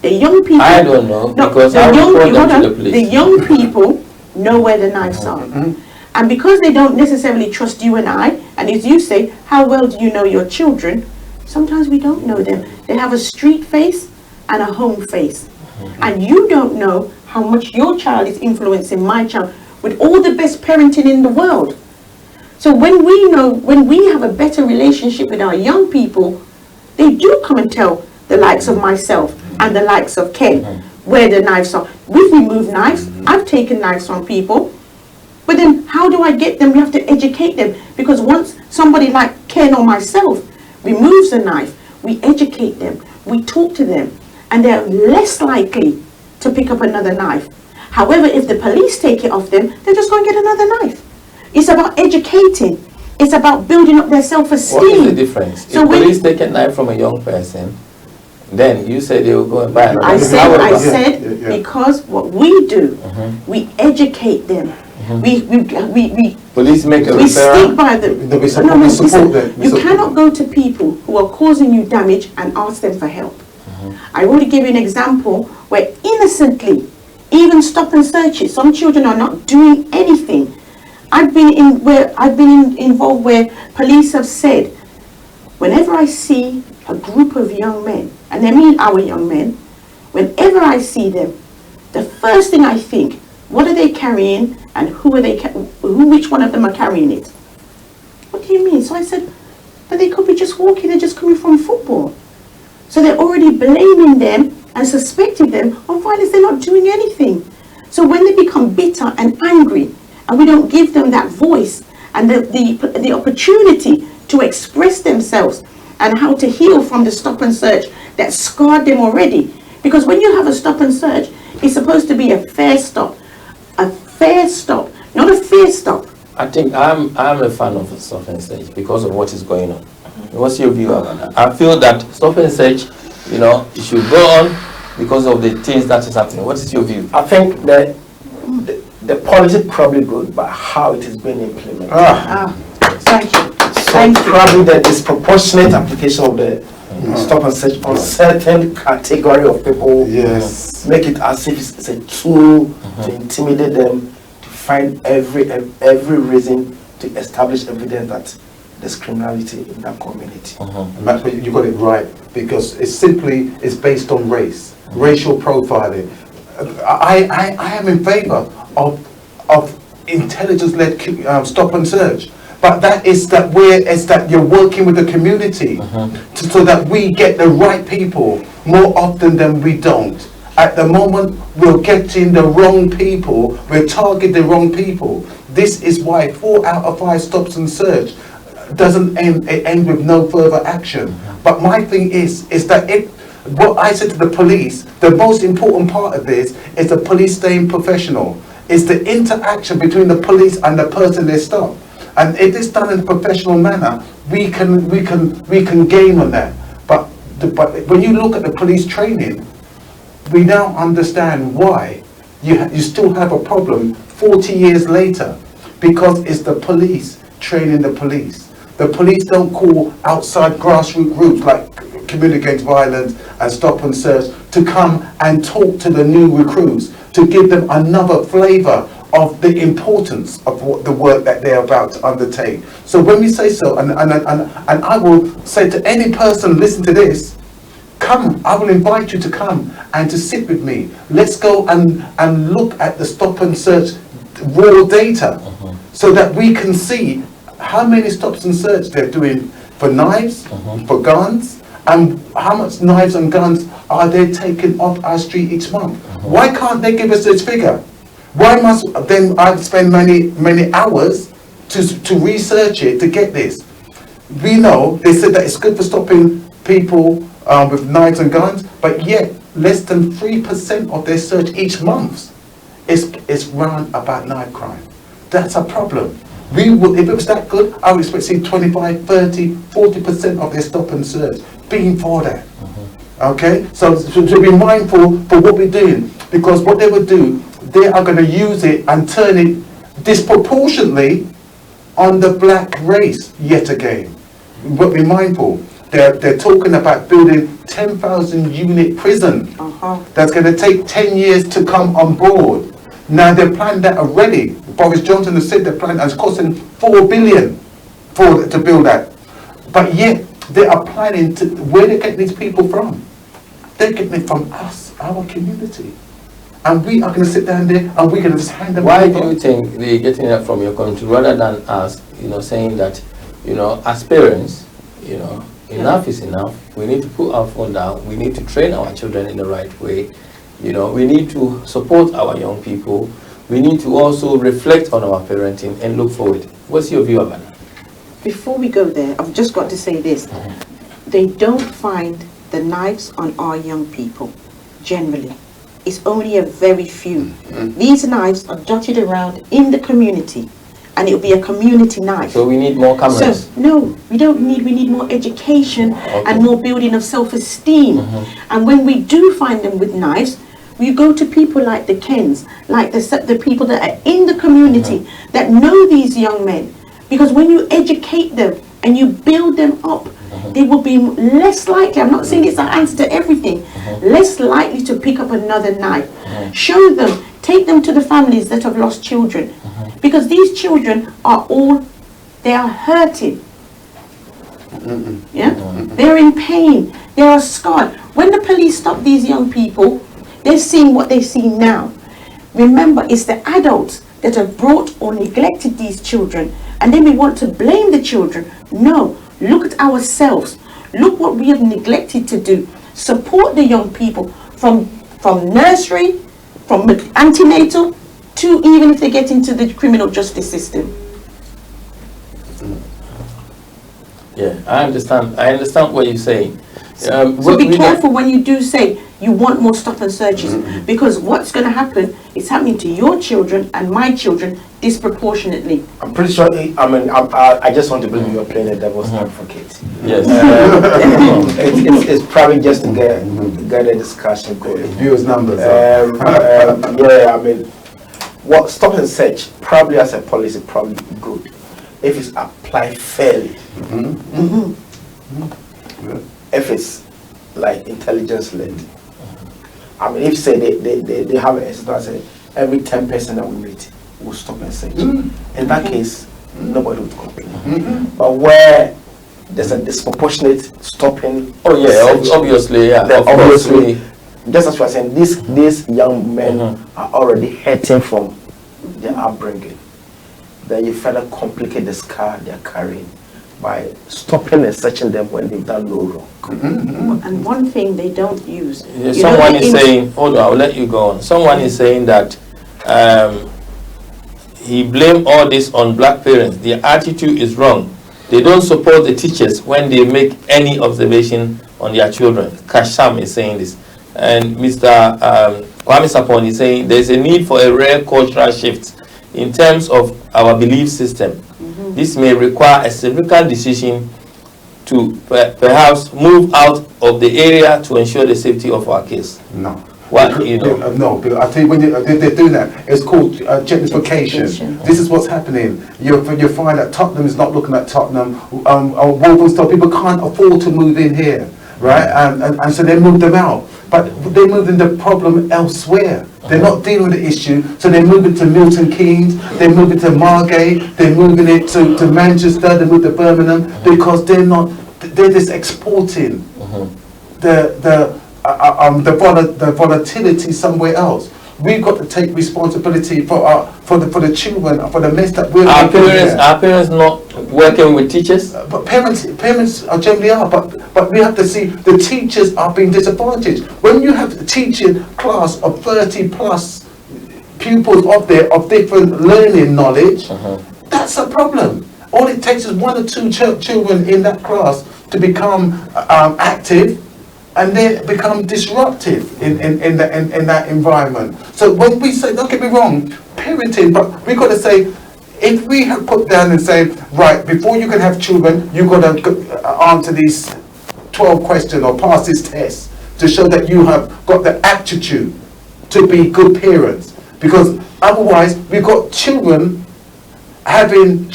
The young people. I don't know, because I report them to the police. The young people know where the knives are. And because they don't necessarily trust you and I, and as you say, how well do you know your children? Sometimes we don't know them. They have a street face and a home face. And you don't know how much your child is influencing my child with all the best parenting in the world. So when we have a better relationship with our young people, they do come and tell the likes of myself and the likes of Ken where the knives are. We've removed knives. I've taken knives from people. But then how do I get them? We have to educate them. Because once somebody like Ken or myself removes a knife, we educate them. We talk to them. And they're less likely to pick up another knife. However, if the police take it off them, they're just going to get another knife. It's about educating. It's about building up their self-esteem. What is the difference? So if police take a knife from a young person, then you said they will go and buy another. I said because what we do, we educate them. We police make a we referral. stick by them. You cannot go to people who are causing you damage and ask them for help. I want to give you an example where innocently, even stop and searches, some children are not doing anything. I've been involved where police have said, whenever I see a group of young men, and I mean our young men, whenever I see them, the first thing I think, what are they carrying, and which one of them are carrying it? What do you mean? So I said, but they could be just walking, they're just coming from football. So they're already blaming them and suspecting them of violence. They're not doing anything. So when they become bitter and angry, and we don't give them that voice and the opportunity to express themselves and how to heal from the stop and search that scarred them already. Because when you have a stop and search, it's supposed to be a fair stop. A fair stop, not a fear stop. I think I'm a fan of stop and search because of what is going on. What's your view about that? I feel that stop and search, it should go on because of the things that is happening. What is your view? I think that the policy is probably good, but how it is being implemented. Thank you. So probably the disproportionate application of the stop and search on certain category of people. Yes. Make it as if it's a tool to intimidate them, to find every reason to establish evidence that there's criminality in that community. Maxwell, you got it right, because it's based on race, racial profiling. I am in favor of intelligence-led stop and search, but that you're working with the community so that we get the right people more often than we don't. At the moment, we're getting the wrong people, we're targeting the wrong people. This is why 4 out of 5 stops and search doesn't end with no further action. But my thing is that what I said to the police, the most important part of this is the police staying professional. It's the interaction between the police and the person they stop. And if it's done in a professional manner, we can gain on that. But when you look at the police training, we now understand why you still have a problem 40 years later, because it's the police training the police. The police don't call outside grassroots groups like Community Against Violence and Stop and Search to come and talk to the new recruits. to give them another flavour of the importance of what the work that they're about to undertake. So when we say so, and I will say to any person listening to this, come, I will invite you to come and to sit with me. Let's go and look at the stop and search raw data so that we can see how many stops and search they're doing for knives, for guns, and how much knives and guns are they taking off our street each month. Why can't they give us this figure? Why must then I spend many hours to research it to get this? We know they said that it's good for stopping people with knives and guns, but yet less than 3% of their search each month is round about knife crime. That's a problem. We would, if it was that good, I would expect to see 25, 30, 40% of their stop and search being for that. Okay, so to be mindful for what we're doing, because what they would do, they are going to use it and turn it disproportionately on the black race yet again. But be mindful, they're talking about building 10,000 unit prison. That's going to take 10 years to come on board. Now they've planned that already. Boris Johnson has said they're planning, and it's costing 4 billion to build that. But yet they are planning to, where they get these people from? They're getting it from us, our community. And we are going to sit down there and we're going to just hand them Why over. do you think they're getting it from your country rather than us, saying that, as parents, enough is enough. We need to put our phone down. We need to train our children in the right way. We need to support our young people. We need to also reflect on our parenting and look forward. What's your view about that? Before we go there, I've just got to say this. They don't find the knives on our young people, generally. It's only a very few. These knives are dotted around in the community, and it'll be a community knife. So we need more cameras? So, no, we need more education and more building of self-esteem. And when we do find them with knives, we go to people like the Kens, like the people that are in the community that know these young men. Because when you educate them and you build them up, they will be less likely, I'm not saying it's an answer to everything, less likely to pick up another knife. Show them, take them to the families that have lost children. Because these children they are hurting. Yeah? They're in pain. They are scarred. When the police stop these young people, they're seeing what they see now. Remember, it's the adults that have brought or neglected these children, and then we want to blame the children. No, look at ourselves. Look what we have neglected to do. Support the young people from nursery, from antenatal, to even if they get into the criminal justice system. Yeah, I understand. I understand what you're saying. So be careful when you do say you want more stop and searches, because what's going to happen is happening to your children and my children disproportionately. I'm pretty sure, I just want to believe you're playing a devil's advocate. Yes. It's probably just to get a discussion going. Viewers' numbers. What stop and search, probably as a policy, probably good if it's applied fairly. If it's like intelligence led. If say they have a say every 10 person that we meet will stop and search. In that case, nobody would complain. But where there's a disproportionate stopping, obviously, obviously, just as we are saying, these young men are already hurting from their upbringing. Then you further complicate the scar they're carrying by stopping and searching them when they've done no wrong. And one thing they don't use. Someone is saying, hold on, I'll let you go on. Someone is saying that he blamed all this on black parents. Their attitude is wrong. They don't support the teachers when they make any observation on their children. Kasham is saying this. And Mr. Kwame Sapon is saying there's a need for a rare cultural shift in terms of our belief system. This may require a significant decision to perhaps move out of the area to ensure the safety of our kids. No. What, No, because I tell you, when they're doing that, it's called gentrification. This is what's happening. You find that Tottenham is not looking at Tottenham. Walthamstow, people can't afford to move in here, right? And so they move them out. But they're moving the problem elsewhere. They're not dealing with the issue, so they're moving to Milton Keynes, they're moving to Margate, they're moving it to Manchester, they move to Birmingham, because they're just exporting the volatility somewhere else. We've got to take responsibility for the children, for the mess that we're making here. Our parents not working with teachers? But parents are generally are, but we have to see the teachers are being disadvantaged. When you have a teaching class of 30 plus pupils of different learning knowledge, that's a problem. All it takes is 1 or 2 children in that class to become active, and they become disruptive in that environment. So when we say, don't get me wrong, parenting, but we've got to say, if we have put down and say, right, before you can have children, you've got to answer these 12 questions or pass this test to show that you have got the aptitude to be good parents. Because otherwise, we've got children producing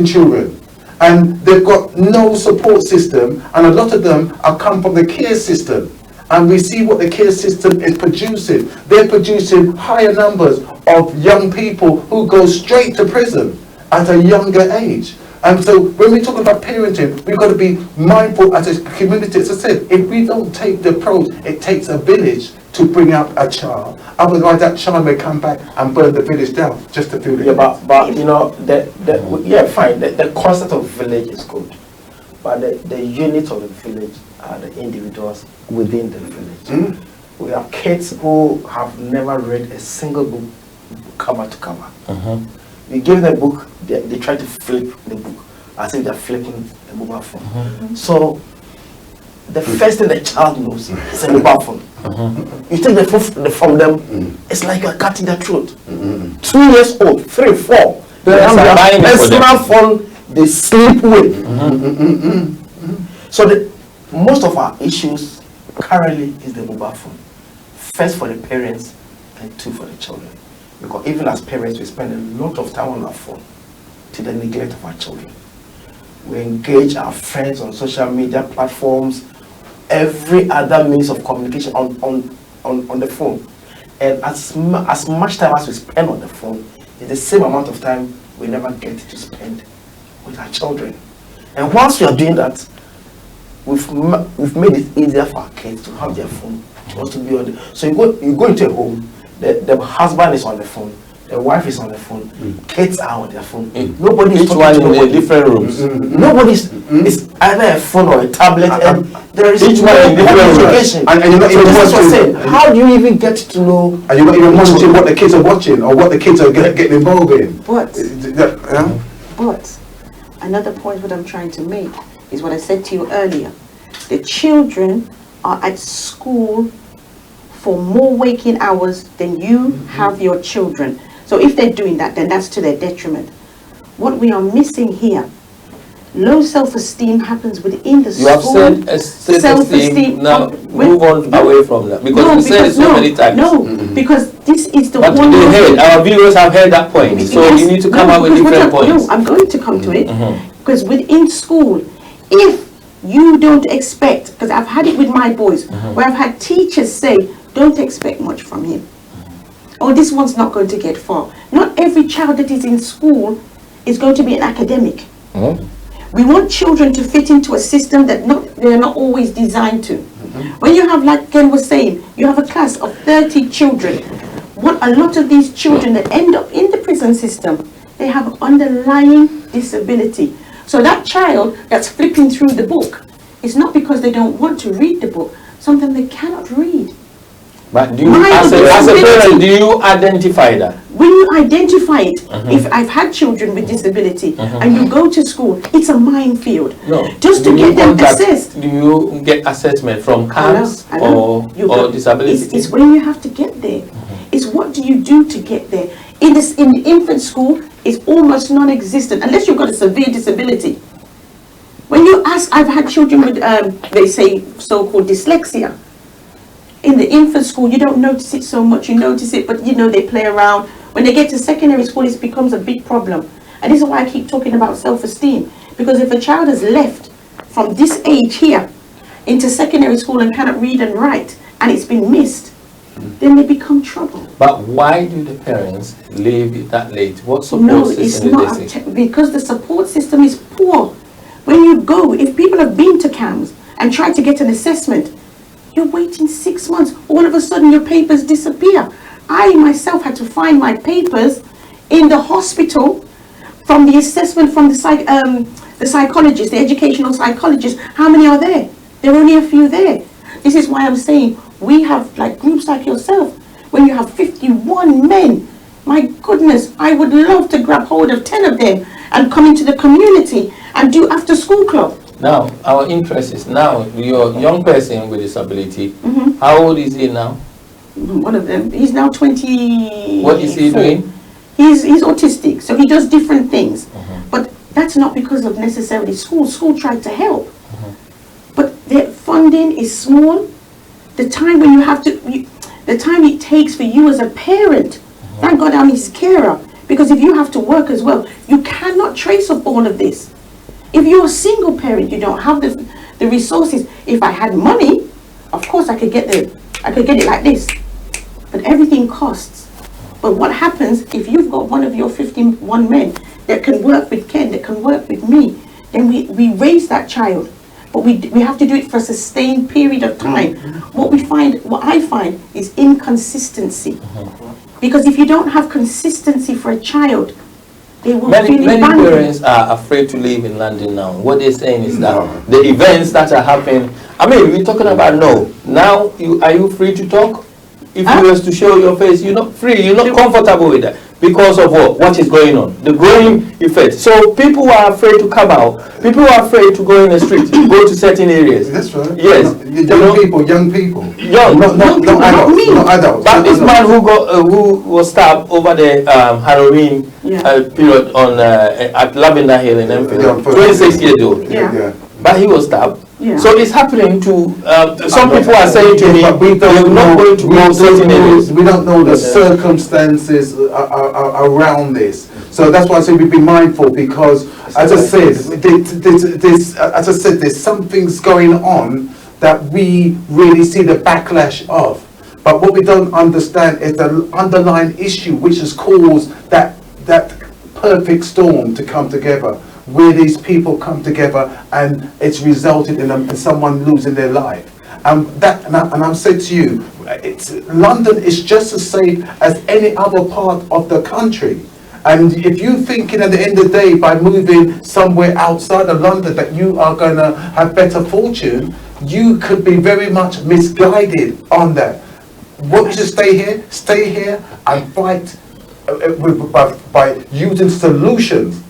children, and they've got no support system, and a lot of them are come from the care system, and we see what the care system is producing. They're producing higher numbers of young people who go straight to prison at a younger age. And so when we talk about parenting, we've got to be mindful as a community. As I said, if we don't take the approach, it takes a village to bring up a child. Otherwise, that child may come back and burn the village down just to feel it. Yeah, but you know, fine. The concept of village is good, but the unit of the village are the individuals within the village. We have kids who have never read a single book cover to cover. We give them a book, they try to flip the book as if they're flipping a mobile phone. So the first thing the child knows is a mobile phone. You take the phone from them, it's like you're cutting their throat. 2 years old, 3, 4, they have their smartphone, they sleep with. So most of our issues currently is the mobile phone. First for the parents and 2 for the children. Because even as parents, we spend a lot of time on our phone to the neglect of our children. We engage our friends on social media platforms, every other means of communication on the phone. And as much time as we spend on the phone, it's the same amount of time we never get to spend with our children. And once we are doing that, we've made it easier for our kids to have their phone, to be on the, so you go into a home, the husband is on the phone, the wife is on the phone, kids are on their phone. Nobody is talking to in different rooms. Nobody is either a phone or a tablet, and there is each one in different communication. And you're not even watching. How do you even get to know? And you're not even monitoring what the kids are watching or what the kids are getting involved in. But another point what I'm trying to make is what I said to you earlier. The children are at school for more waking hours than you have your children. So if they're doing that, then that's to their detriment. What we are missing here, low self-esteem happens within the school. You have said self-esteem. Now move on away from that, because we said it so many times. No, because this is the but one. But our viewers have heard that point, so yes, you need to come up with different points. No, I'm going to come to it, because within school, if you don't expect, because I've had it with my boys, where I've had teachers say, don't expect much from him. Oh, this one's not going to get far. Not every child that is in school is going to be an academic. We want children to fit into a system that they're not always designed to. When you have, like Ken was saying, you have a class of 30 children. What a lot of these children that end up in the prison system, they have underlying disability. So that child that's flipping through the book, it's not because they don't want to read the book, sometimes they cannot read. But do you, as a parent, do you identify that? When you identify it, if I've had children with disability and you go to school, it's a minefield. No. Just to get them assessed. Do you get assessment from CAMS or disability? It's when you have to get there. It's what do you do to get there. In the infant school, it's almost non-existent unless you've got a severe disability. When you ask, I've had children with, they say, so-called dyslexia. In the infant school, you don't notice it so much. You notice it, but you know, they play around. When they get to secondary school, it becomes a big problem. And this is why I keep talking about self-esteem. Because if a child is left from this age here into secondary school and cannot read and write, and it's been missed, then they become trouble. But why do the parents leave that late? What support No, it's system not is this? because the support system is poor. When you go, if people have been to CAMS and tried to get an assessment, you're waiting 6 months. All of a sudden, your papers disappear. I myself had to find my papers in the hospital from the assessment from the psychologist, the educational psychologist. How many are there? There are only a few there. This is why I'm saying we have like groups like yourself. When you have 51 men, my goodness, I would love to grab hold of 10 of them and come into the community and do after school club. Now, our interest is now, you're a young person with disability. How old is he now? One of them, he's now 20. What is he doing? He's autistic, so he does different things. But that's not because of necessarily school. School tried to help. But their funding is small. The time when you have to, the time it takes for you as a parent, thank God I'm his carer, because if you have to work as well, you cannot trace up all of this. If you're a single parent, you don't have the resources. If I had money, of course I could get it like this. But everything costs. But what happens if you've got one of your 51 men that can work with Ken, that can work with me, then we raise that child. But we have to do it for a sustained period of time. What I find is inconsistency. Because if you don't have consistency for a child, they will Many feel abandoned. parents are afraid to live in London now. What they're saying is that the events that are happening, I mean, we're talking about now are you free to talk? If you was to show your face, you're not free, you're not comfortable with that. Because of what is going on, the growing effect. So people are afraid to come out. People are afraid to go in the street, go to certain areas. That's right. Yes. Young people. Young, Not adults. Not adults. But this man who was stabbed over the Halloween period on at Lavender Hill in Enfield, 26 years old. Yeah. But he was stabbed. Yeah. So it's happening to some people are saying to me, they're not going to go certain areas. We don't know the circumstances around this. So that's why I say we be mindful, because as I said, there's some things going on that we really see the backlash of. But what we don't understand is the underlying issue which has caused that perfect storm to come together, where these people come together and it's resulted in someone losing their life. And I've said to you, London is just as safe as any other part of the country. And if you're thinking at the end of the day, by moving somewhere outside of London, that you are going to have better fortune, you could be very much misguided on that. What you should stay here and fight by using solutions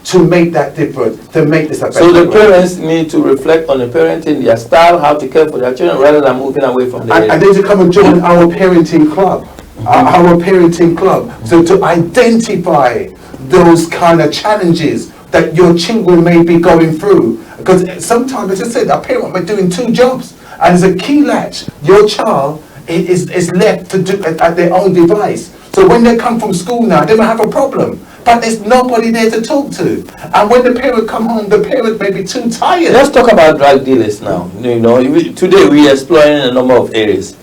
to make that difference, to make this a better So the world. parents need to reflect on the parenting, their style, how to care for their children, rather than moving away from the area. And then to come and join our parenting club. Our parenting club. So to identify those kind of challenges that your children may be going through. Because sometimes, as I said, a parent may be doing 2 jobs. And as a key latch, your child is left to do at their own device. So when they come from school now, they may have a problem. But there's nobody there to talk to. And when the parent come home, the parent may be too tired. Let's talk about drug dealers now. Today we are exploring a number of areas.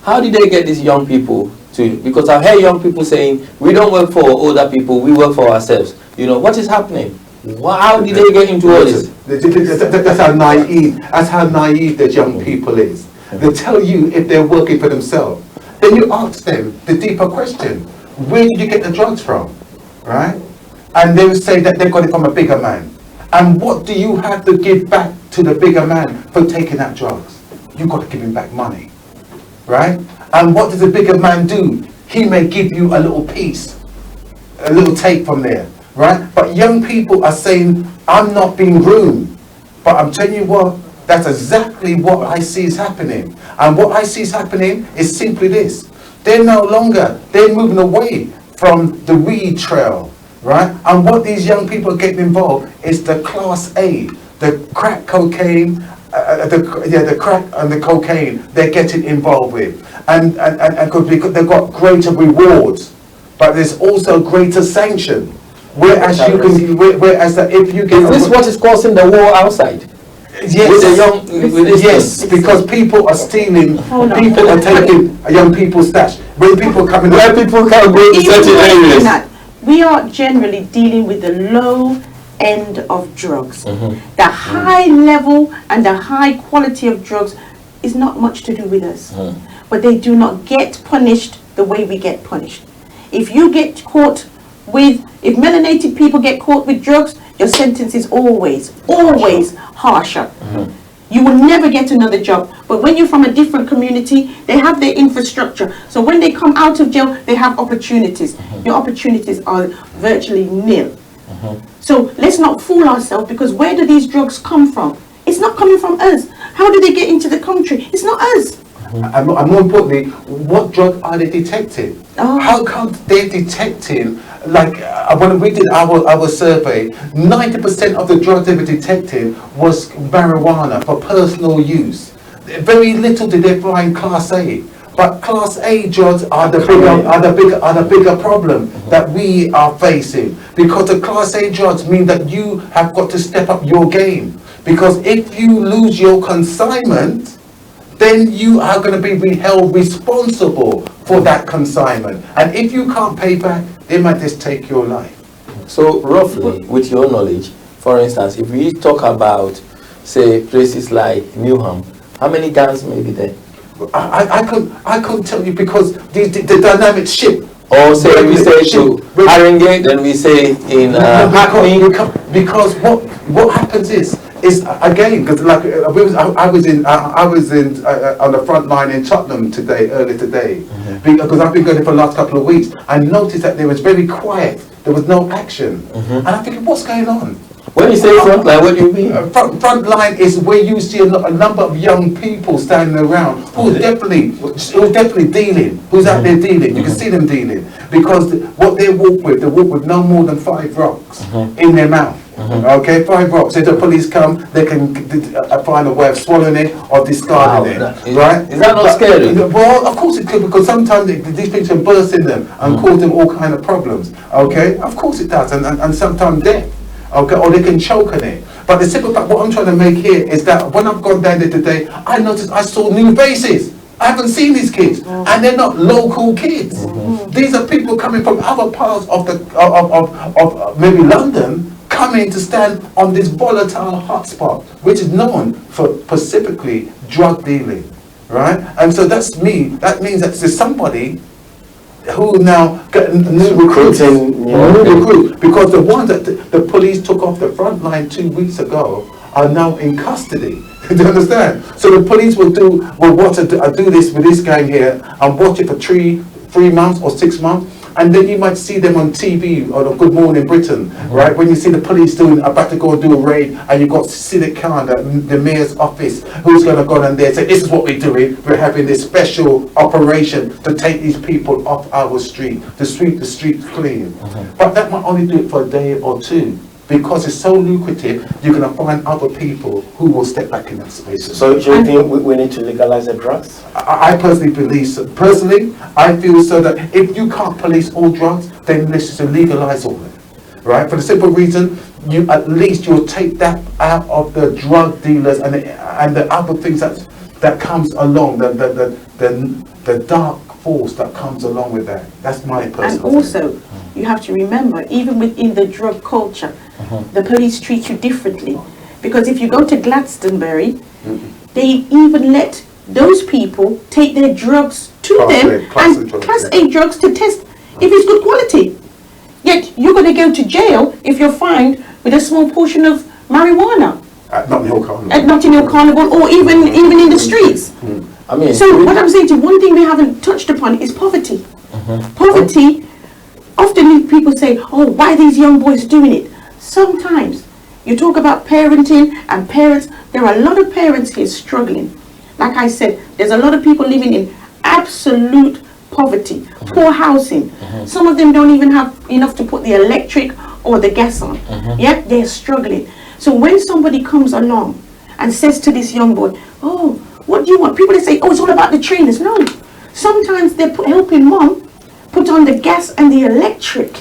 How did they get these young people to? Because I've heard young people saying, we don't work for older people, we work for ourselves. What is happening? How did they get into all this? That's how naive the young people is. They tell you if they're working for themselves. Then you ask them the deeper question: where did you get the drugs from? Right? And they will say that they got it from a bigger man. And what do you have to give back to the bigger man for taking that drugs? You got to give him back money. Right? And what does the bigger man do? He may give you a little piece, a little take from there. Right? But young people are saying, I'm not being groomed. But I'm telling you what, that's exactly what I see is happening. And what I see is happening is simply this. They're moving away from the weed trail, right? And what these young people are getting involved is the class A, the crack cocaine, the crack and the cocaine they're getting involved with. And because they've got greater rewards, but there's also greater sanction. Whereas if you get... Is this what is causing the war outside? Yes. with the young, with this Yes, thing. because people are stealing, Hold on. people are taking young people's stash. When people come in, Where people can go to Even certain worse than areas. that, we are generally dealing with the low end of drugs. The high level and the high quality of drugs is not much to do with us. But they do not get punished the way we get punished. If you get caught with, if melanated people get caught with drugs, your sentence is always harsher. You will never get another job. But when you're from a different community, they have their infrastructure. So when they come out of jail, they have opportunities. Your opportunities are virtually nil. So let's not fool ourselves, because where do these drugs come from? It's not coming from us. How do they get into the country? It's not us. and more importantly, what drug are they detecting? Oh. How come they're detecting, like when we did our survey, 90% of the drugs they were detecting was marijuana for personal use. Very little did they find Class A. But Class A drugs are the bigger problem that we are facing, because the Class A drugs mean that you have got to step up your game. Because if you lose your consignment, then you are going to be held responsible for that consignment. And if you can't pay back, they might just take your life. So roughly, with your knowledge, for instance, if we talk about, say, places like Newham, how many gangs may be there? I couldn't tell you, because the dynamics shift. Or say we say to Haringey, then we say in Hackney. Because what happens is again, because like I was on the front line in Tottenham earlier today, because I've been going there for the last couple of weeks. I noticed that there was very quiet. There was no action, and I'm thinking, what's going on? When you say front line, what do you mean? Front line is where you see a number of young people standing around who's definitely dealing, who's out there dealing. You can see them dealing, because what they walk with no more than 5 rocks in their mouth. Okay, 5 rocks. If the police come, they can find a way of swallowing it or discarding it. Right? Is that not scary? Well, of course it could, because sometimes these things can burst in them and cause them all kind of problems. Okay, of course it does, and sometimes death. Okay, or they can choke on it. But the simple fact, what I'm trying to make here is that when I've gone down there today, I noticed I saw new faces. I haven't seen these kids, and they're not local kids. These are people coming from other parts of maybe London, coming to stand on this volatile hotspot, which is known for specifically drug dealing, right? And so that's me. That means that there's somebody who now get new recruits, because the ones that the police took off the front line 2 weeks ago are now in custody. Do you understand? So the police will do this with this gang here and watch it for three months or 6 months, and then you might see them on TV on Good Morning Britain, right? When you see the police about to go and do a raid, and you've got Siddiq Khan, the mayor's office, who's going to go down there and say, this is what we're doing. We're having this special operation to take these people off our street, to sweep the streets clean. But that might only do it for a day or two. Because it's so lucrative, you're going to find other people who will step back in that space. So do you think we need to legalize the drugs? I personally believe so. Personally, I feel so that if you can't police all drugs, then let's just legalize all of it. Right? For the simple reason, you'll take that out of the drug dealers and the other things that comes along, the dark force that comes along with that. That's my personal. And also, you have to remember, even within the drug culture, the police treat you differently. Because if you go to Glastonbury, they even let those people take their drugs to Class A drugs to test if it's good quality. Yet you're going to go to jail if you're fined with a small portion of marijuana. At Notting Hill Carnival. At Notting Hill Carnival, or even in the streets. I mean, so what I'm saying to you, one thing we haven't touched upon is poverty. Poverty, often people say, oh, why are these young boys doing it? Sometimes you talk about parenting and parents. There are a lot of parents here struggling. Like I said, there's a lot of people living in absolute poverty, poor housing. Some of them don't even have enough to put the electric or the gas on. Yet they're struggling. So when somebody comes along and says to this young boy, oh, what do you want? People say, oh, it's all about the trainers. No. Sometimes they're helping mom put on the gas and the electric.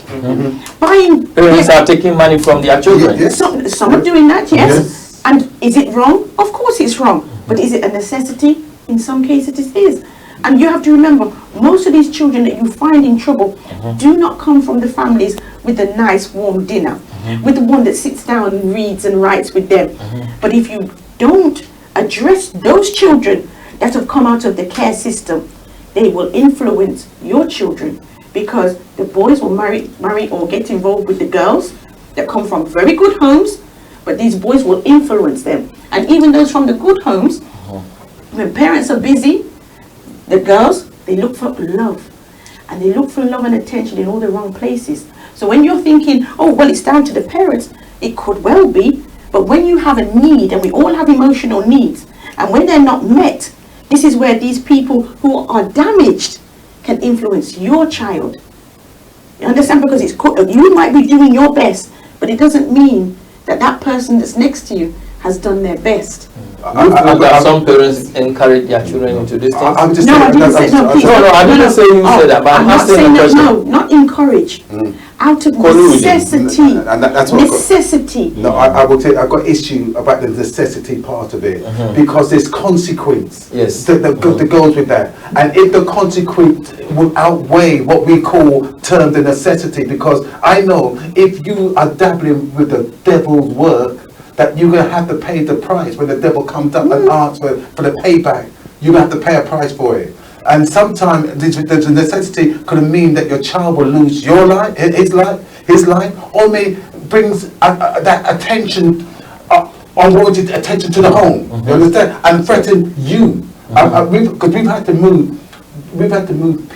Buying. Parents are taking money from their children. Yes. Some are doing that, yes. And is it wrong? Of course it's wrong. But is it a necessity? In some cases it is. And you have to remember, most of these children that you find in trouble do not come from the families with a nice warm dinner, with the one that sits down and reads and writes with them. But if you don't address those children that have come out of the care system, they will influence your children, because the boys will marry or get involved with the girls that come from very good homes, but these boys will influence them. And even those from the good homes, when parents are busy, the girls, they look for love. And they look for love and attention in all the wrong places. So when you're thinking, oh, well, it's down to the parents, it could well be. But when you have a need, and we all have emotional needs, and when they're not met, this is where these people who are damaged can influence your child. You understand? Because you might be doing your best, but it doesn't mean that that person that's next to you has done their best. Some parents encourage their children into this thing. I'm just No, I didn't say no. Please. No, I didn't say you said that, but I'm not asking saying the that. question. No, not encourage. Out of Collusion. necessity. And that's what I've got. Necessity. No, I will tell you, I've got issue about the necessity part of it, because there's consequence Yes. that goes with that. And if the consequence will outweigh what we call term the necessity, because I know if you are dabbling with the devil's work, that you're going to have to pay the price when the devil comes up and asks for the payback. You're going to have to pay a price for it. And sometimes the necessity could mean that your child will lose your life, his life, or may brings that attention, unwanted attention to the home. You understand? And threaten you. Because we've had to move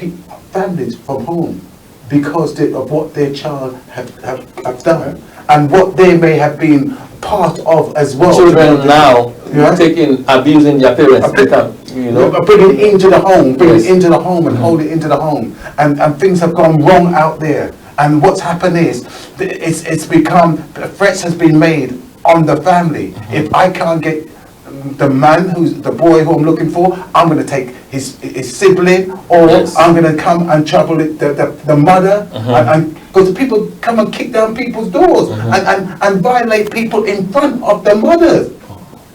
families from home because of what their child have done and what they may have been part of as well. Children now abusing their parents. Bringing it into the home, Yes. and hold it into the home, and things have gone wrong out there. And what's happened is, it's become, threats has been made on the family. If I can't get the man who's the boy who I'm looking for, I'm going to take his sibling, or Yes. I'm going to come and trouble the mother, and because people come and kick down people's doors and violate people in front of their mothers.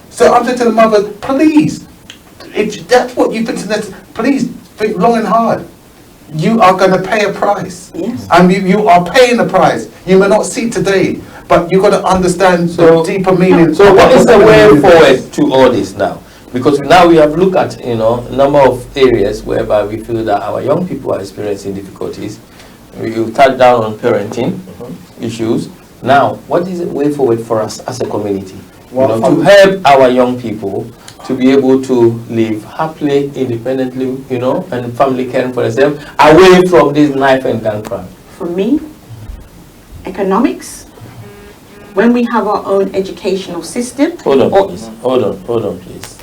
So I'm saying to the mother, please, if that's what you think is necessary, please think long and hard. You are going to pay a price. Yes. And you are paying the price. You may not see it today, but you've got to understand the deeper meaning. So what is the way forward to all this now? Because now we have looked at a number of areas whereby we feel that our young people are experiencing difficulties. We touched down on parenting issues. Now, what is the way forward for us as a community? To help our young people to be able to live happily, independently, and family caring for themselves, away from this knife and gun crime. For me, economics, when we have our own educational system. Hold on, please. Hold on, please.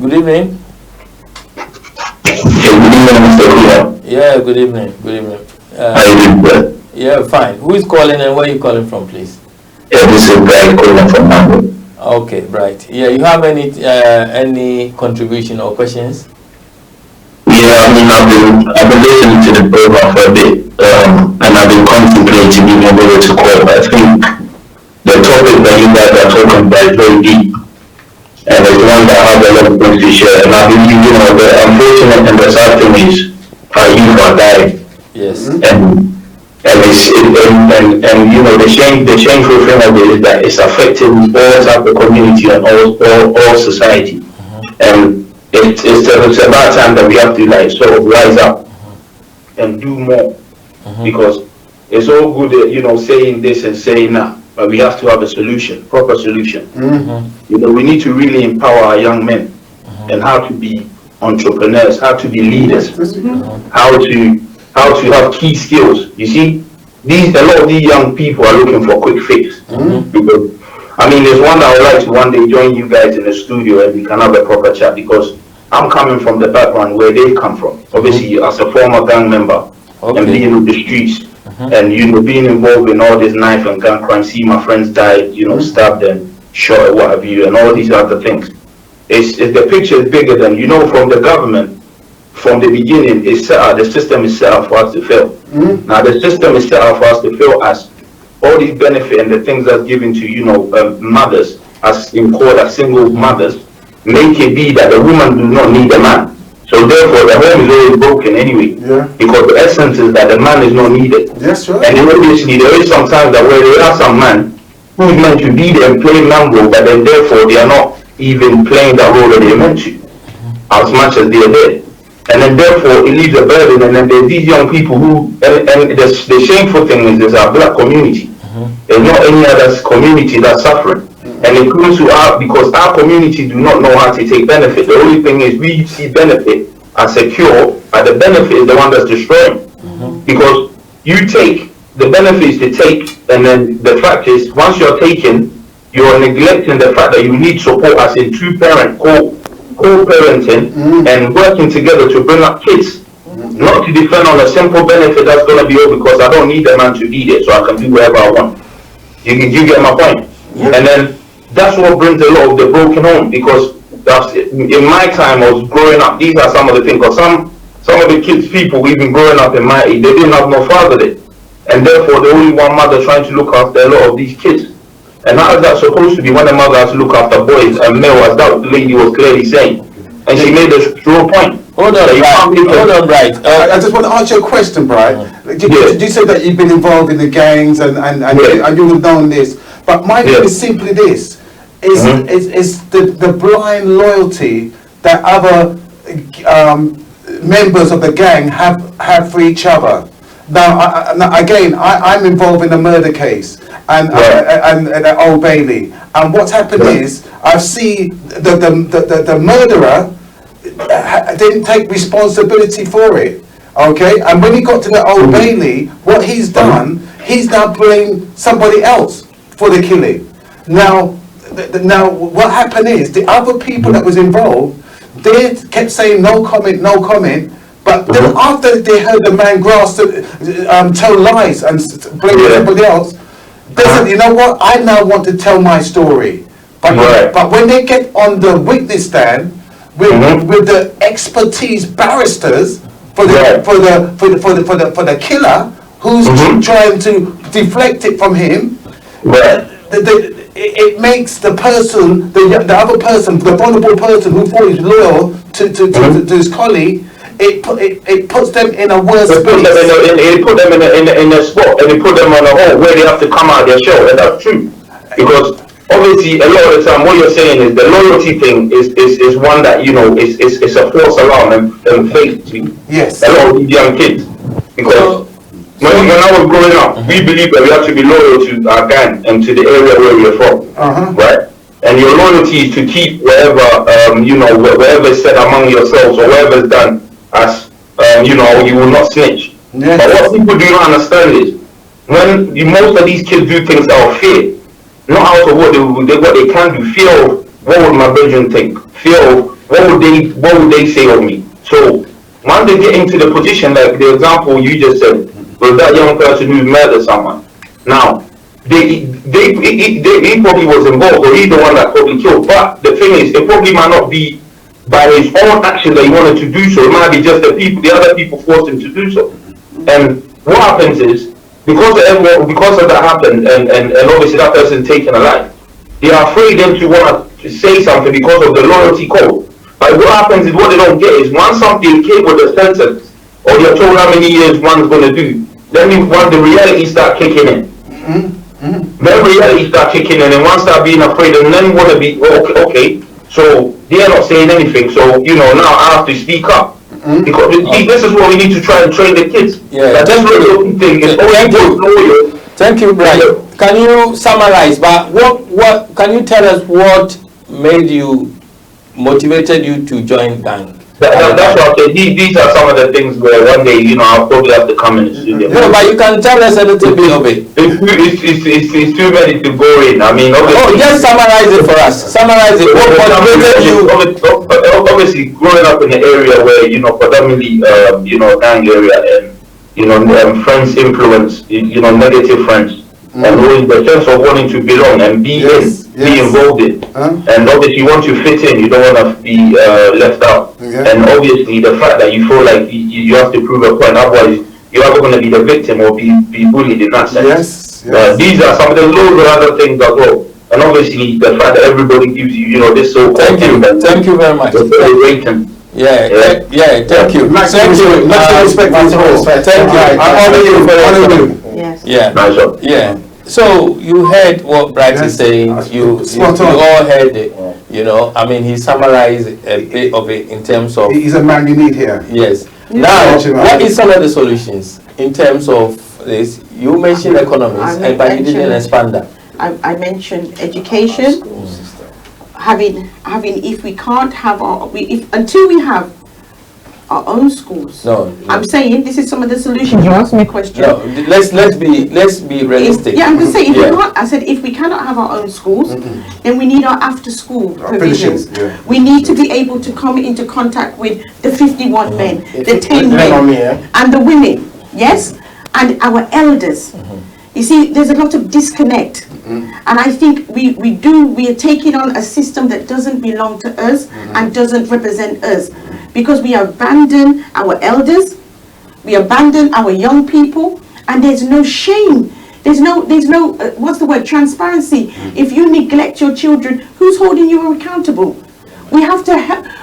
Good evening. Yeah, good evening. Yeah, fine. Who is calling and where are you calling from, please? Yeah, this is Brian calling from Mango. Okay, right. Yeah, you have any contribution or questions? Yeah, I've been listening to the program for a bit, and I've been contemplating being able to call. I think the topic that you guys are talking about is very deep, and it's one that has a lot of things to share. And I believe, the unfortunate and the sad thing is our youth are dying. Yes. The shameful thing of it is that it's affecting all type of community and all society. And it's about time that we have to sort of rise up and do more, because it's all good saying this and saying that, but we have to have a solution, proper solution. We need to really empower our young men and how to be entrepreneurs, how to be leaders, how to have key skills. You see, a lot of these young people are looking for a quick fix. Because there's one that I would like to one day join you guys in the studio and we can have a proper chat, because I'm coming from the background where they come from. Obviously, as a former gang member and being in the streets and being involved in all this knife and gun crime, see my friends died, stabbed and shot or what have you, and all these other things. The picture is bigger than from the government. From the beginning, the system is set up for us to fail. Now the system is set up for us to fail as all these benefit and the things that's given to, you know, mothers, as in called as single mothers, make it be that the woman does not need a man. So therefore, the home is always broken anyway. Yeah. Because the essence is that the man is not needed. Yes, right. And obviously, there is sometimes that where there are some men who's meant to be there and play man role, but then therefore they are not even playing that role that they're meant to, as much as they are there. And then therefore it leaves a burden, and then there's these young people who, and the shameful thing is there's our black community. There's not any other community that's suffering. And it comes to because our community do not know how to take benefit. The only thing is we see benefit as secure, but the benefit is the one that's destroying. Because you take, the benefit is to take, and then the fact is, once you're taking, you're neglecting the fact that you need support as in two-parent co-parenting and working together to bring up kids. Not to depend on a simple benefit that's going to be over because I don't need a man to be there, so I can do whatever I want. You get my point? And then that's what brings a lot of the broken home, because in my time I was growing up, these are some of the things, because some of the kids, people we've been growing up in my age, they didn't have no father there. And therefore the only one mother trying to look after a lot of these kids. And how is that supposed to be when the mother has to look after boys and male, as that lady was clearly saying? And she made a true point. Hold on, right. I just want to ask you a question, Brian. You said that you've been involved in the gangs and you have known this. But my thing is simply this. Is the blind loyalty that other members of the gang have for each other. Now, again, I'm involved in a murder case and at Old Bailey. And what's happened is I've seen the murderer didn't take responsibility for it. Okay, and when he got to the Old Bailey, what he's done, he's now blamed somebody else for the killing. Now what happened is the other people that was involved, they kept saying no comment. But then after they heard the man grasp tell lies and blame somebody else, they said, you know what? I now want to tell my story. But when they get on the witness stand with the expertise barristers for the killer who's trying to deflect it from him, it makes the person, the other person, the vulnerable person who thought he's loyal to his colleague, it puts them in a worse place. It put them in a spot, and it put them on a hole where they have to come out of their shell, and that's true. Because obviously, a lot of the time, what you're saying is the loyalty thing is one that, you know, is a false alarm and fake to yes. a lot of these young kids. Because when I was growing up, we believed that we have to be loyal to our gang and to the area where we are from, right? And your loyalty is to keep whatever, you know, whatever is said among yourselves or whatever is done as, you know, you will not snitch. Yes. But what people do not understand is, when most of these kids do things out of fear, not out of what they can do, fear of what would my brethren think, fear of what would they say of me. So once they get into the position, like the example you just said, was that young person who murdered someone. Now, he probably was involved, or he's the one that probably killed. But the thing is, it probably might not be by his own action that he wanted to do so. It might be just the other people forced him to do so. And what happens is, because of that happened, and obviously that person taken alive, they are afraid them to want to say something because of the loyalty code. But what happens is, what they don't get is, once something came with a sentence, or you're told how many years one's going to do, then once the reality start kicking in. Then reality start kicking in, and one start being afraid, and then want to be, okay, so they are not saying anything, so, you know, now I have to speak up. Because this is what we need to try and train the kids. Yeah. Thank you, Brian. Can you summarize? But what can you tell us what motivated you to join gang? That's what I said. These are some of the things where one day, you know, I'll probably have to come in the studio. No, but you can tell us a little bit of it. It's too many to go in. I mean, just summarize it for us. Summarize it. What motivated you? Obviously, growing up in an area where, you know, predominantly, you know, gang area, and, you know, friends influence, you know, negative friends. And always the sense of wanting to belong and be involved in. And obviously, once you fit in, you don't want to be left out. And obviously, the fact that you feel like you have to prove a point, otherwise you're either going to be the victim or be bullied in that sense. These are some of the loads of other things as well. And obviously, the fact that everybody gives you, this so Thank you very much. Yeah, thank you. Maximum respect for his role. Thank you. I honor you for you. Yes. Yeah. Nice one. Yeah. So you heard what Bright is saying. You all heard it. I mean, he summarized a bit of it in terms of. He's a man you need here. Yes. Now, what is some of the solutions in terms of this? You mentioned economics, but you didn't expand that. I mentioned education. Having if we can't have until we have our own schools. No. I'm saying this is some of the solutions. You asked me a question. No, let's be realistic. I'm just saying if we cannot have our own schools, then we need our after school provisions. We need to be able to come into contact with the 51 men, the 10 men, and the women, yes, and our elders. You see, there's a lot of disconnect. And I think we are taking on a system that doesn't belong to us and doesn't represent us, because we abandon our elders, we abandon our young people, and there's no shame. There's no what's the word, transparency. If you neglect your children, who's holding you accountable? We have to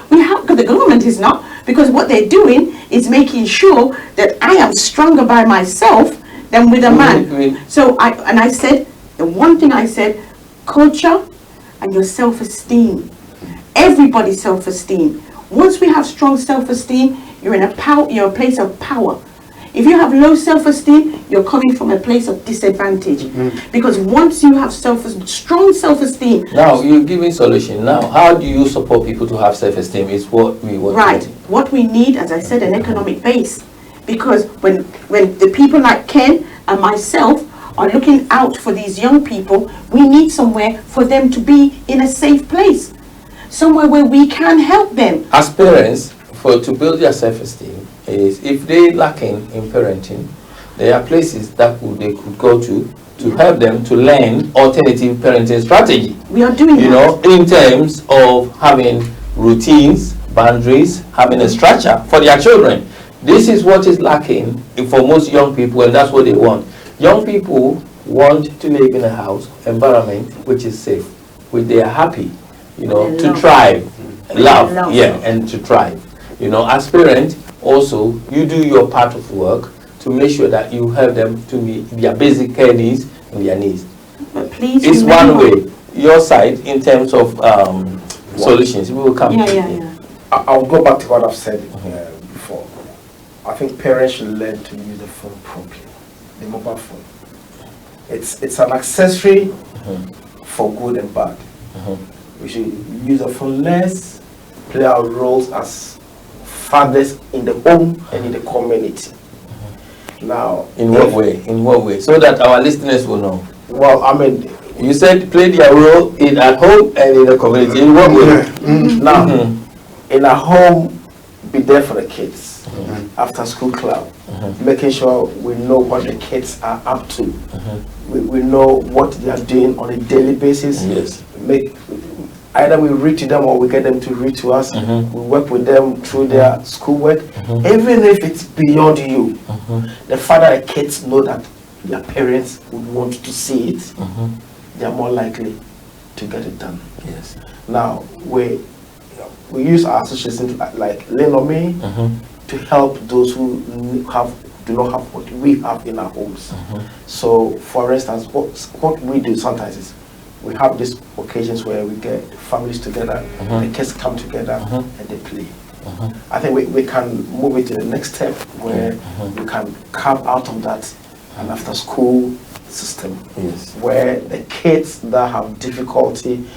because the government is not, because what they're doing is making sure that I am stronger by myself than with a man. So I said, the one thing I said, culture and your self-esteem. Everybody's self-esteem. Once we have strong self-esteem, you're in a place of power. If you have low self-esteem, you're coming from a place of disadvantage. Because once you have strong self-esteem. Now you're giving solution. Now, how do you support people to have self-esteem? Is what we want. Right. What we need, as I said, an economic base. Because when the people like Ken and myself are looking out for these young people, we need somewhere for them to be in a safe place, somewhere where we can help them. As parents, to build their self-esteem, is if they lacking in parenting, there are places that they could go to help them to learn alternative parenting strategy. We are doing that. In terms of having routines, boundaries, having a structure for their children. This is what is lacking for most young people, and that's what they want. Young people want to live in a house environment which is safe, which they are happy, to thrive, love, and to thrive. As parents, also, you do your part of work to make sure that you help them to meet their basic care needs and their needs. But please, it's one way. Your side, in terms of solutions, we will come. I'll go back to what I've said before. I think parents should learn to use the phone properly. The mobile phone. It's an accessory for good and bad. We should use the phone less, play our roles as fathers in the home and in the community. Now, in what way? In what way? So that our listeners will know. Well, I mean, you said play their role at home and in the community. In what way? Now, in a home, be there for the kids. After school club, making sure we know what the kids are up to. We know what they are doing on a daily basis. Yes. Either we read to them or we get them to read to us. We work with them through their schoolwork. Even if it's beyond you, the fact that the kids know that their parents would want to see it, they are more likely to get it done. Yes. Now, we use our associations like Lenome to help those who do not have what we have in our homes. So, for instance, what we do sometimes is we have these occasions where we get families together, the kids come together and they play. I think we can move it to the next step where we can carve out of that an after school system where the kids that have difficulty,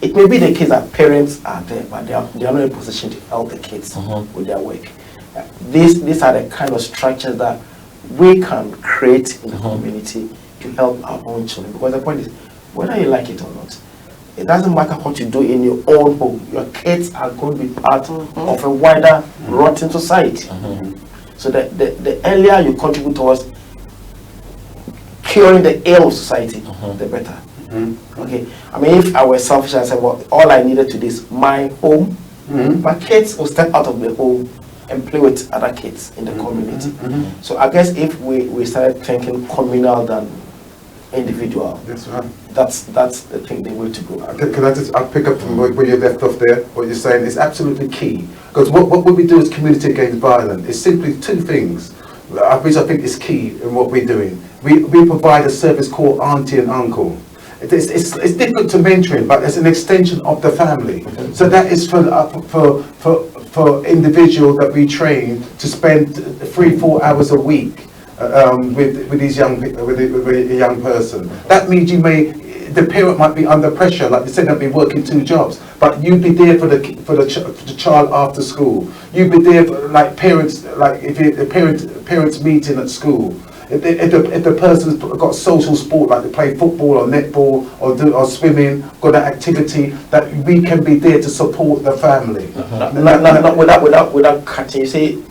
it may be the kids that parents are there, but they are not in a position to help the kids with their work. These are the kind of structures that we can create in the community to help our own children. Because the point is, whether you like it or not, it doesn't matter what you do in your own home. Your kids are going to be part of a wider rotten society. So the earlier you contribute towards curing the ill of society, the better. Okay. I mean, if I were selfish and said, well, all I needed to do is my home, my kids will step out of the home and play with other kids in the community. So I guess if we started thinking communal than individual. That's right. That's the thing, the way to go. Can I just, I'll pick up from where you left off there, what you're saying is absolutely key. Because what we do as Community Against Violence is simply two things, which I think is key in what we're doing. We provide a service called Auntie and Uncle. It's different to mentoring, but it's an extension of the family. So that is for individuals that we train to spend 3-4 hours a week with these with a young person. That means the parent might be under pressure, like you said, they'll be working 2 jobs, but you'd be there for the child after school. You'd be there for, like parents, like if a parents meeting at school. If the person's got social sport, like they play football or netball or swimming, got an activity, that we can be there to support the family. Without cutting, you see,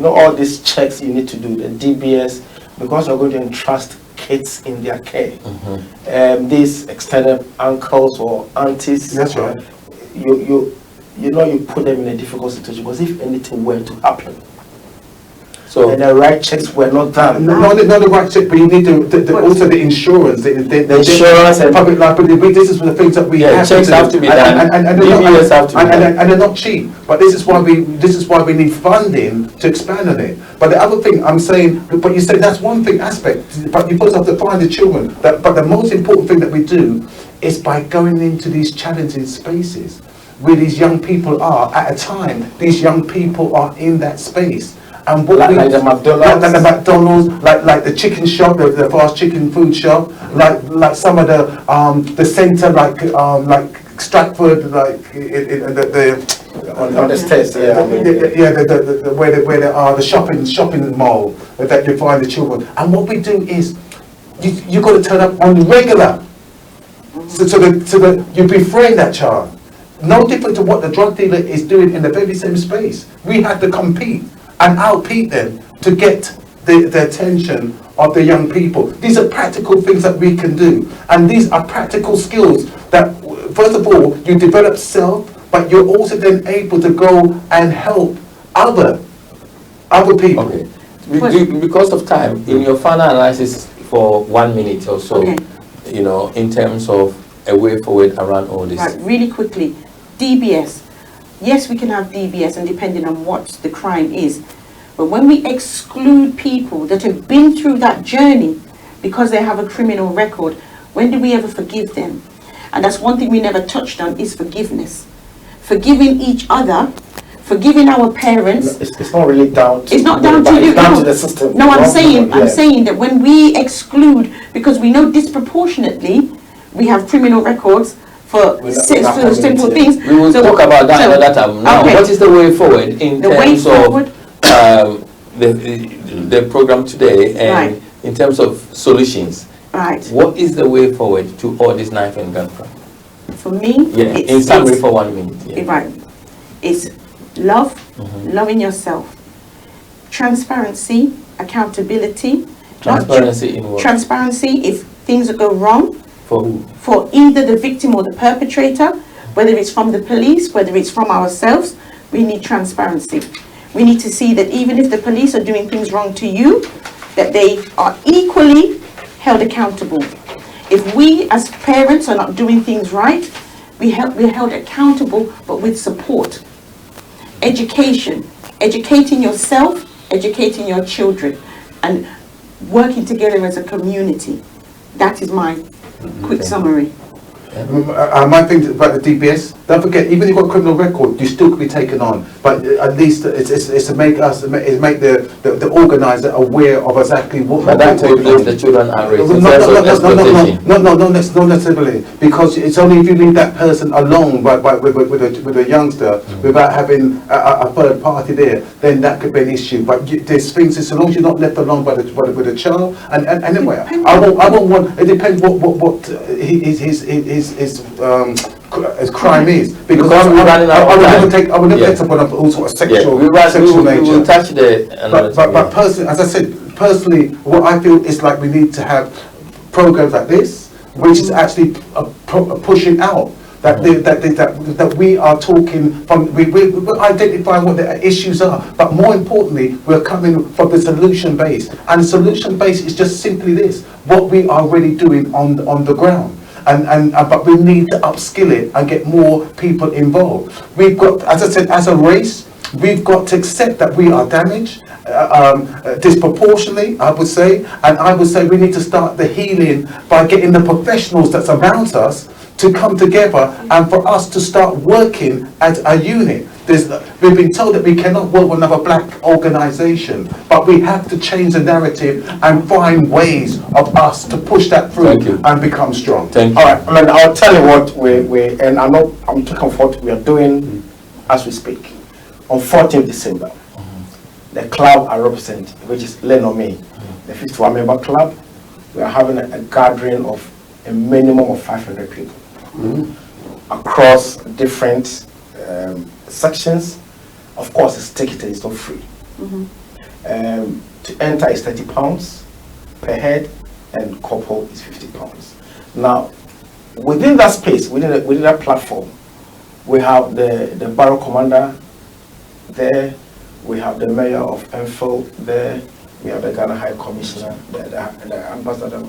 all these checks you need to do, the DBS, because you're going to entrust kids in their care. These extended uncles or aunties, that's right. You put them in a difficult situation, because if anything were to happen, so and the right checks were not done. Not the right check, but you need also the insurance, the insurance and public liability. This is the things that we have checks have to be done. And they're not cheap. But this is why we need funding to expand on it. But the other thing I'm saying, but you said that's one thing aspect. But you first have to find the children. But the most important thing that we do is by going into these challenging spaces where these young people are. At a time, these young people are in that space. And what like the McDonald's, like the chicken shop, the fast chicken food shop, like some of the centre, like Stratford, like on the stairs, where there are the shopping mall that you find the children. And what we do is you got to turn up on regular, so you befriend that child. No different to what the drug dealer is doing in the very same space. We have to compete and outpeat them to get the attention of the young people. These are practical things that we can do, and these are practical skills that, first of all, you develop self, but you're also then able to go and help other people. Okay. Because of time, in your final analysis for 1 minute or so, in terms of a way forward around all this. Right, really quickly, DBS. Yes, we can have DBS, and depending on what the crime is. But when we exclude people that have been through that journey because they have a criminal record, when do we ever forgive them? And that's one thing we never touched on, is forgiveness. Forgiving each other, forgiving our parents. It's not really down to, it's not down to you. It's down to the system. No, I'm saying that when we exclude, because we know disproportionately we have criminal records for simple things. We will talk about that another time. Now, what is the way forward in terms of the program today, and in terms of solutions? Right. What is the way forward to all this knife and gun crime? For me, in summary for 1 minute. Right. It's love, loving yourself, transparency, accountability. Transparency in what? Transparency if things go wrong. For who? For either the victim or the perpetrator, whether it's from the police, whether it's from ourselves, we need transparency. We need to see that even if the police are doing things wrong to you, that they are equally held accountable. If we as parents are not doing things right, we're held accountable, but with support. Education, educating yourself, educating your children, and working together as a community. That is my quick summary. My thing about the DBS, don't forget, even if you've got a criminal record, you still could be taken on. But at least it's to make the organizer aware of exactly what. But that will place the children at risk. Not necessarily, because it's only if you leave that person alone with a youngster without having a third party there, then that could be an issue. But there's things, so long as you're not left alone with a child, and anyway, I won't want. It depends what his crime is, because I would never take someone of all sort of sexual nature. We will touch the. But personally, as I said, what I feel is like we need to have programs like this, which is actually pushing out that we are talking from, we identify what the issues are, but more importantly, we're coming from the solution base. And solution base is just simply this, what we are already doing on the ground. But we need to upskill it and get more people involved. We've got, as I said, as a race, we've got to accept that we are damaged, disproportionately, I would say, and I would say we need to start the healing by getting the professionals that surround us to come together and for us to start working as a unit. We've been told that we cannot work with another black organisation, but we have to change the narrative and find ways of us to push that through and become strong. Thank you. All right, I mean, I'll tell you what and I'm talking for what we are doing as we speak. On 14th December, the club I represent, which is Lenome, the 51 member club, we are having a gathering of a minimum of 500 people across different sections. Of course, it's ticketed, it's not free. To enter is £30 per head, and couple is £50. Now, within that space, within that platform, we have the borough commander there, we have the mayor of Enfield there, we have the Ghana High Commissioner, the ambassador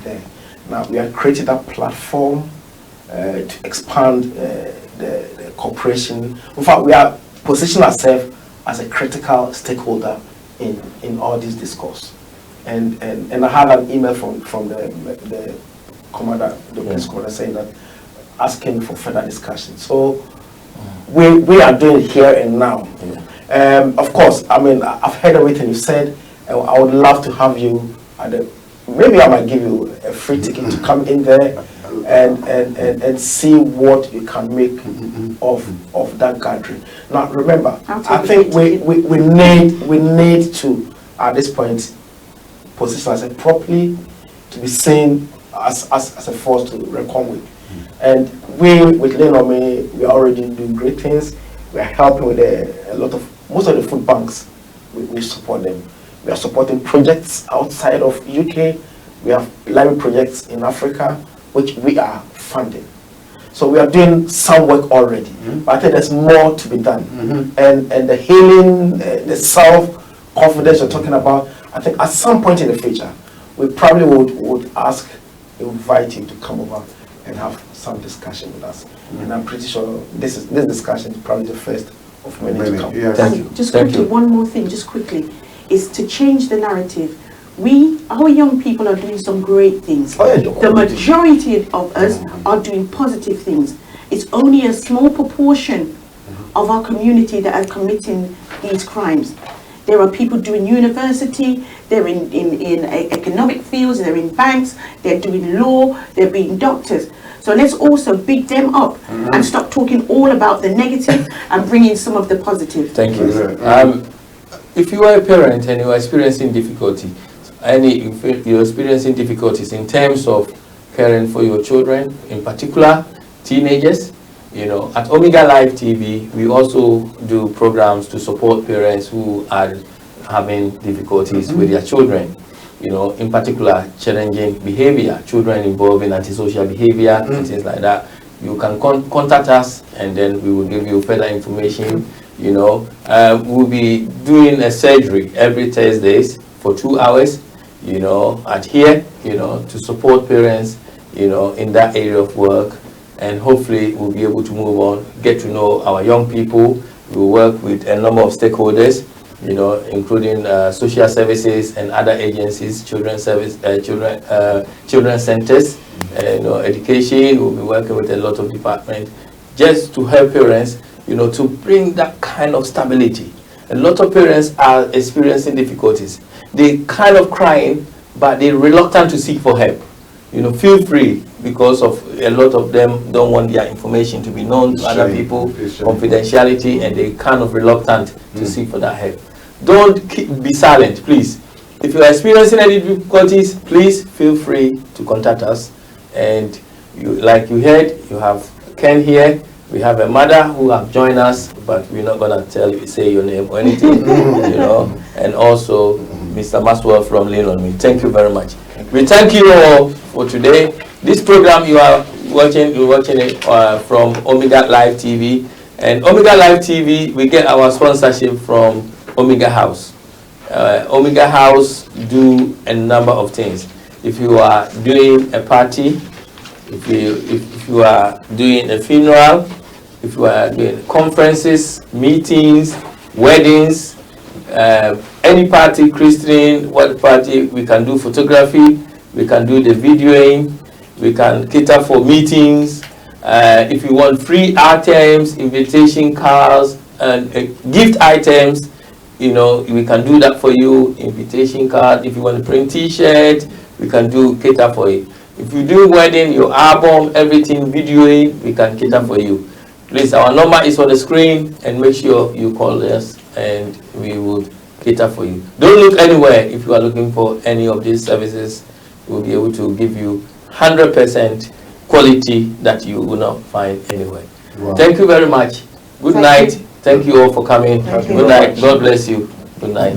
there. Now, we are creating that platform to expand the cooperation. In fact, we are positioning ourselves as a critical stakeholder in all this discourse. And I had an email from the commander, the police commander, saying that, asking for further discussion. So we are doing it here and now. Of course, I mean, I've heard everything you said. I would love to have you at maybe I might give you a free ticket to come in there and see what you can make of that gathering. Now remember, I think we need to at this point position ourselves properly to be seen as a force to reckon with. And we with Lenome, we are already doing great things. We are helping with most of the food banks. We support them. We are supporting projects outside of UK. We have library projects in Africa, which we are funding. So we are doing some work already, but I think there's more to be done. And the healing, the self-confidence you're talking about, I think at some point in the future, we probably would invite you to come over and have some discussion with us. And I'm pretty sure this discussion is probably the first of many to come. Yes. Thank you. Just quickly, one more thing, just quickly, is to change the narrative. Our young people are doing some great things. The majority of us are doing positive things. It's only a small proportion of our community that are committing these crimes. There are people doing university, they're in economic fields, they're in banks, they're doing law, they're being doctors. So let's also big them up and stop talking all about the negative and bring in some of the positive. Thank you. If you are a parent and you are experiencing difficulty, if you're experiencing difficulties in terms of caring for your children, in particular teenagers, at Omega Live TV, we also do programs to support parents who are having difficulties with their children. In particular, challenging behavior, children involved in antisocial behavior and things like that. You can contact us, and then we will give you further information. We'll be doing a surgery every Thursdays for 2 hours, at here, to support parents, in that area of work. And hopefully we'll be able to move on, get to know our young people. We'll work with a number of stakeholders, including social services and other agencies, children's centers, education. We'll be working with a lot of departments just to help parents, to bring that kind of stability. A lot of parents are experiencing difficulties. They kind of crying, but they're reluctant to seek for help. Feel free, because of a lot of them don't want their information to be known to other people, confidentiality, and they kind of reluctant to seek for that help. Don't be silent, please. If you are experiencing any difficulties, please feel free to contact us. And like you heard, you have Ken here. We have a mother who have joined us, but we're not gonna say your name or anything, And also Mr. Maswell from Lenome. Thank you very much. We thank you all for today. This program watching it from Omega Live TV. And Omega Live TV, we get our sponsorship from Omega House. Omega House do a number of things. If you are doing a party, if you are doing a funeral, if you are doing conferences, meetings, weddings, any party, Christian, what party, we can do photography, we can do the videoing, we can cater for meetings. If you want free items, invitation cards, and gift items, you know, we can do that for you. Invitation card. If you want to print T-shirt, we can do cater for you. If you do wedding, your album, everything, videoing, we can cater for you. Please, our number is on the screen, and make sure you call us, and we will cater for you. Don't look anywhere if you are looking for any of these services. We'll be able to give you 100% quality that you will not find anywhere. Wow. Thank you very much. Good night. Thank you all for coming. Thank you. Good night. God bless you. Good night.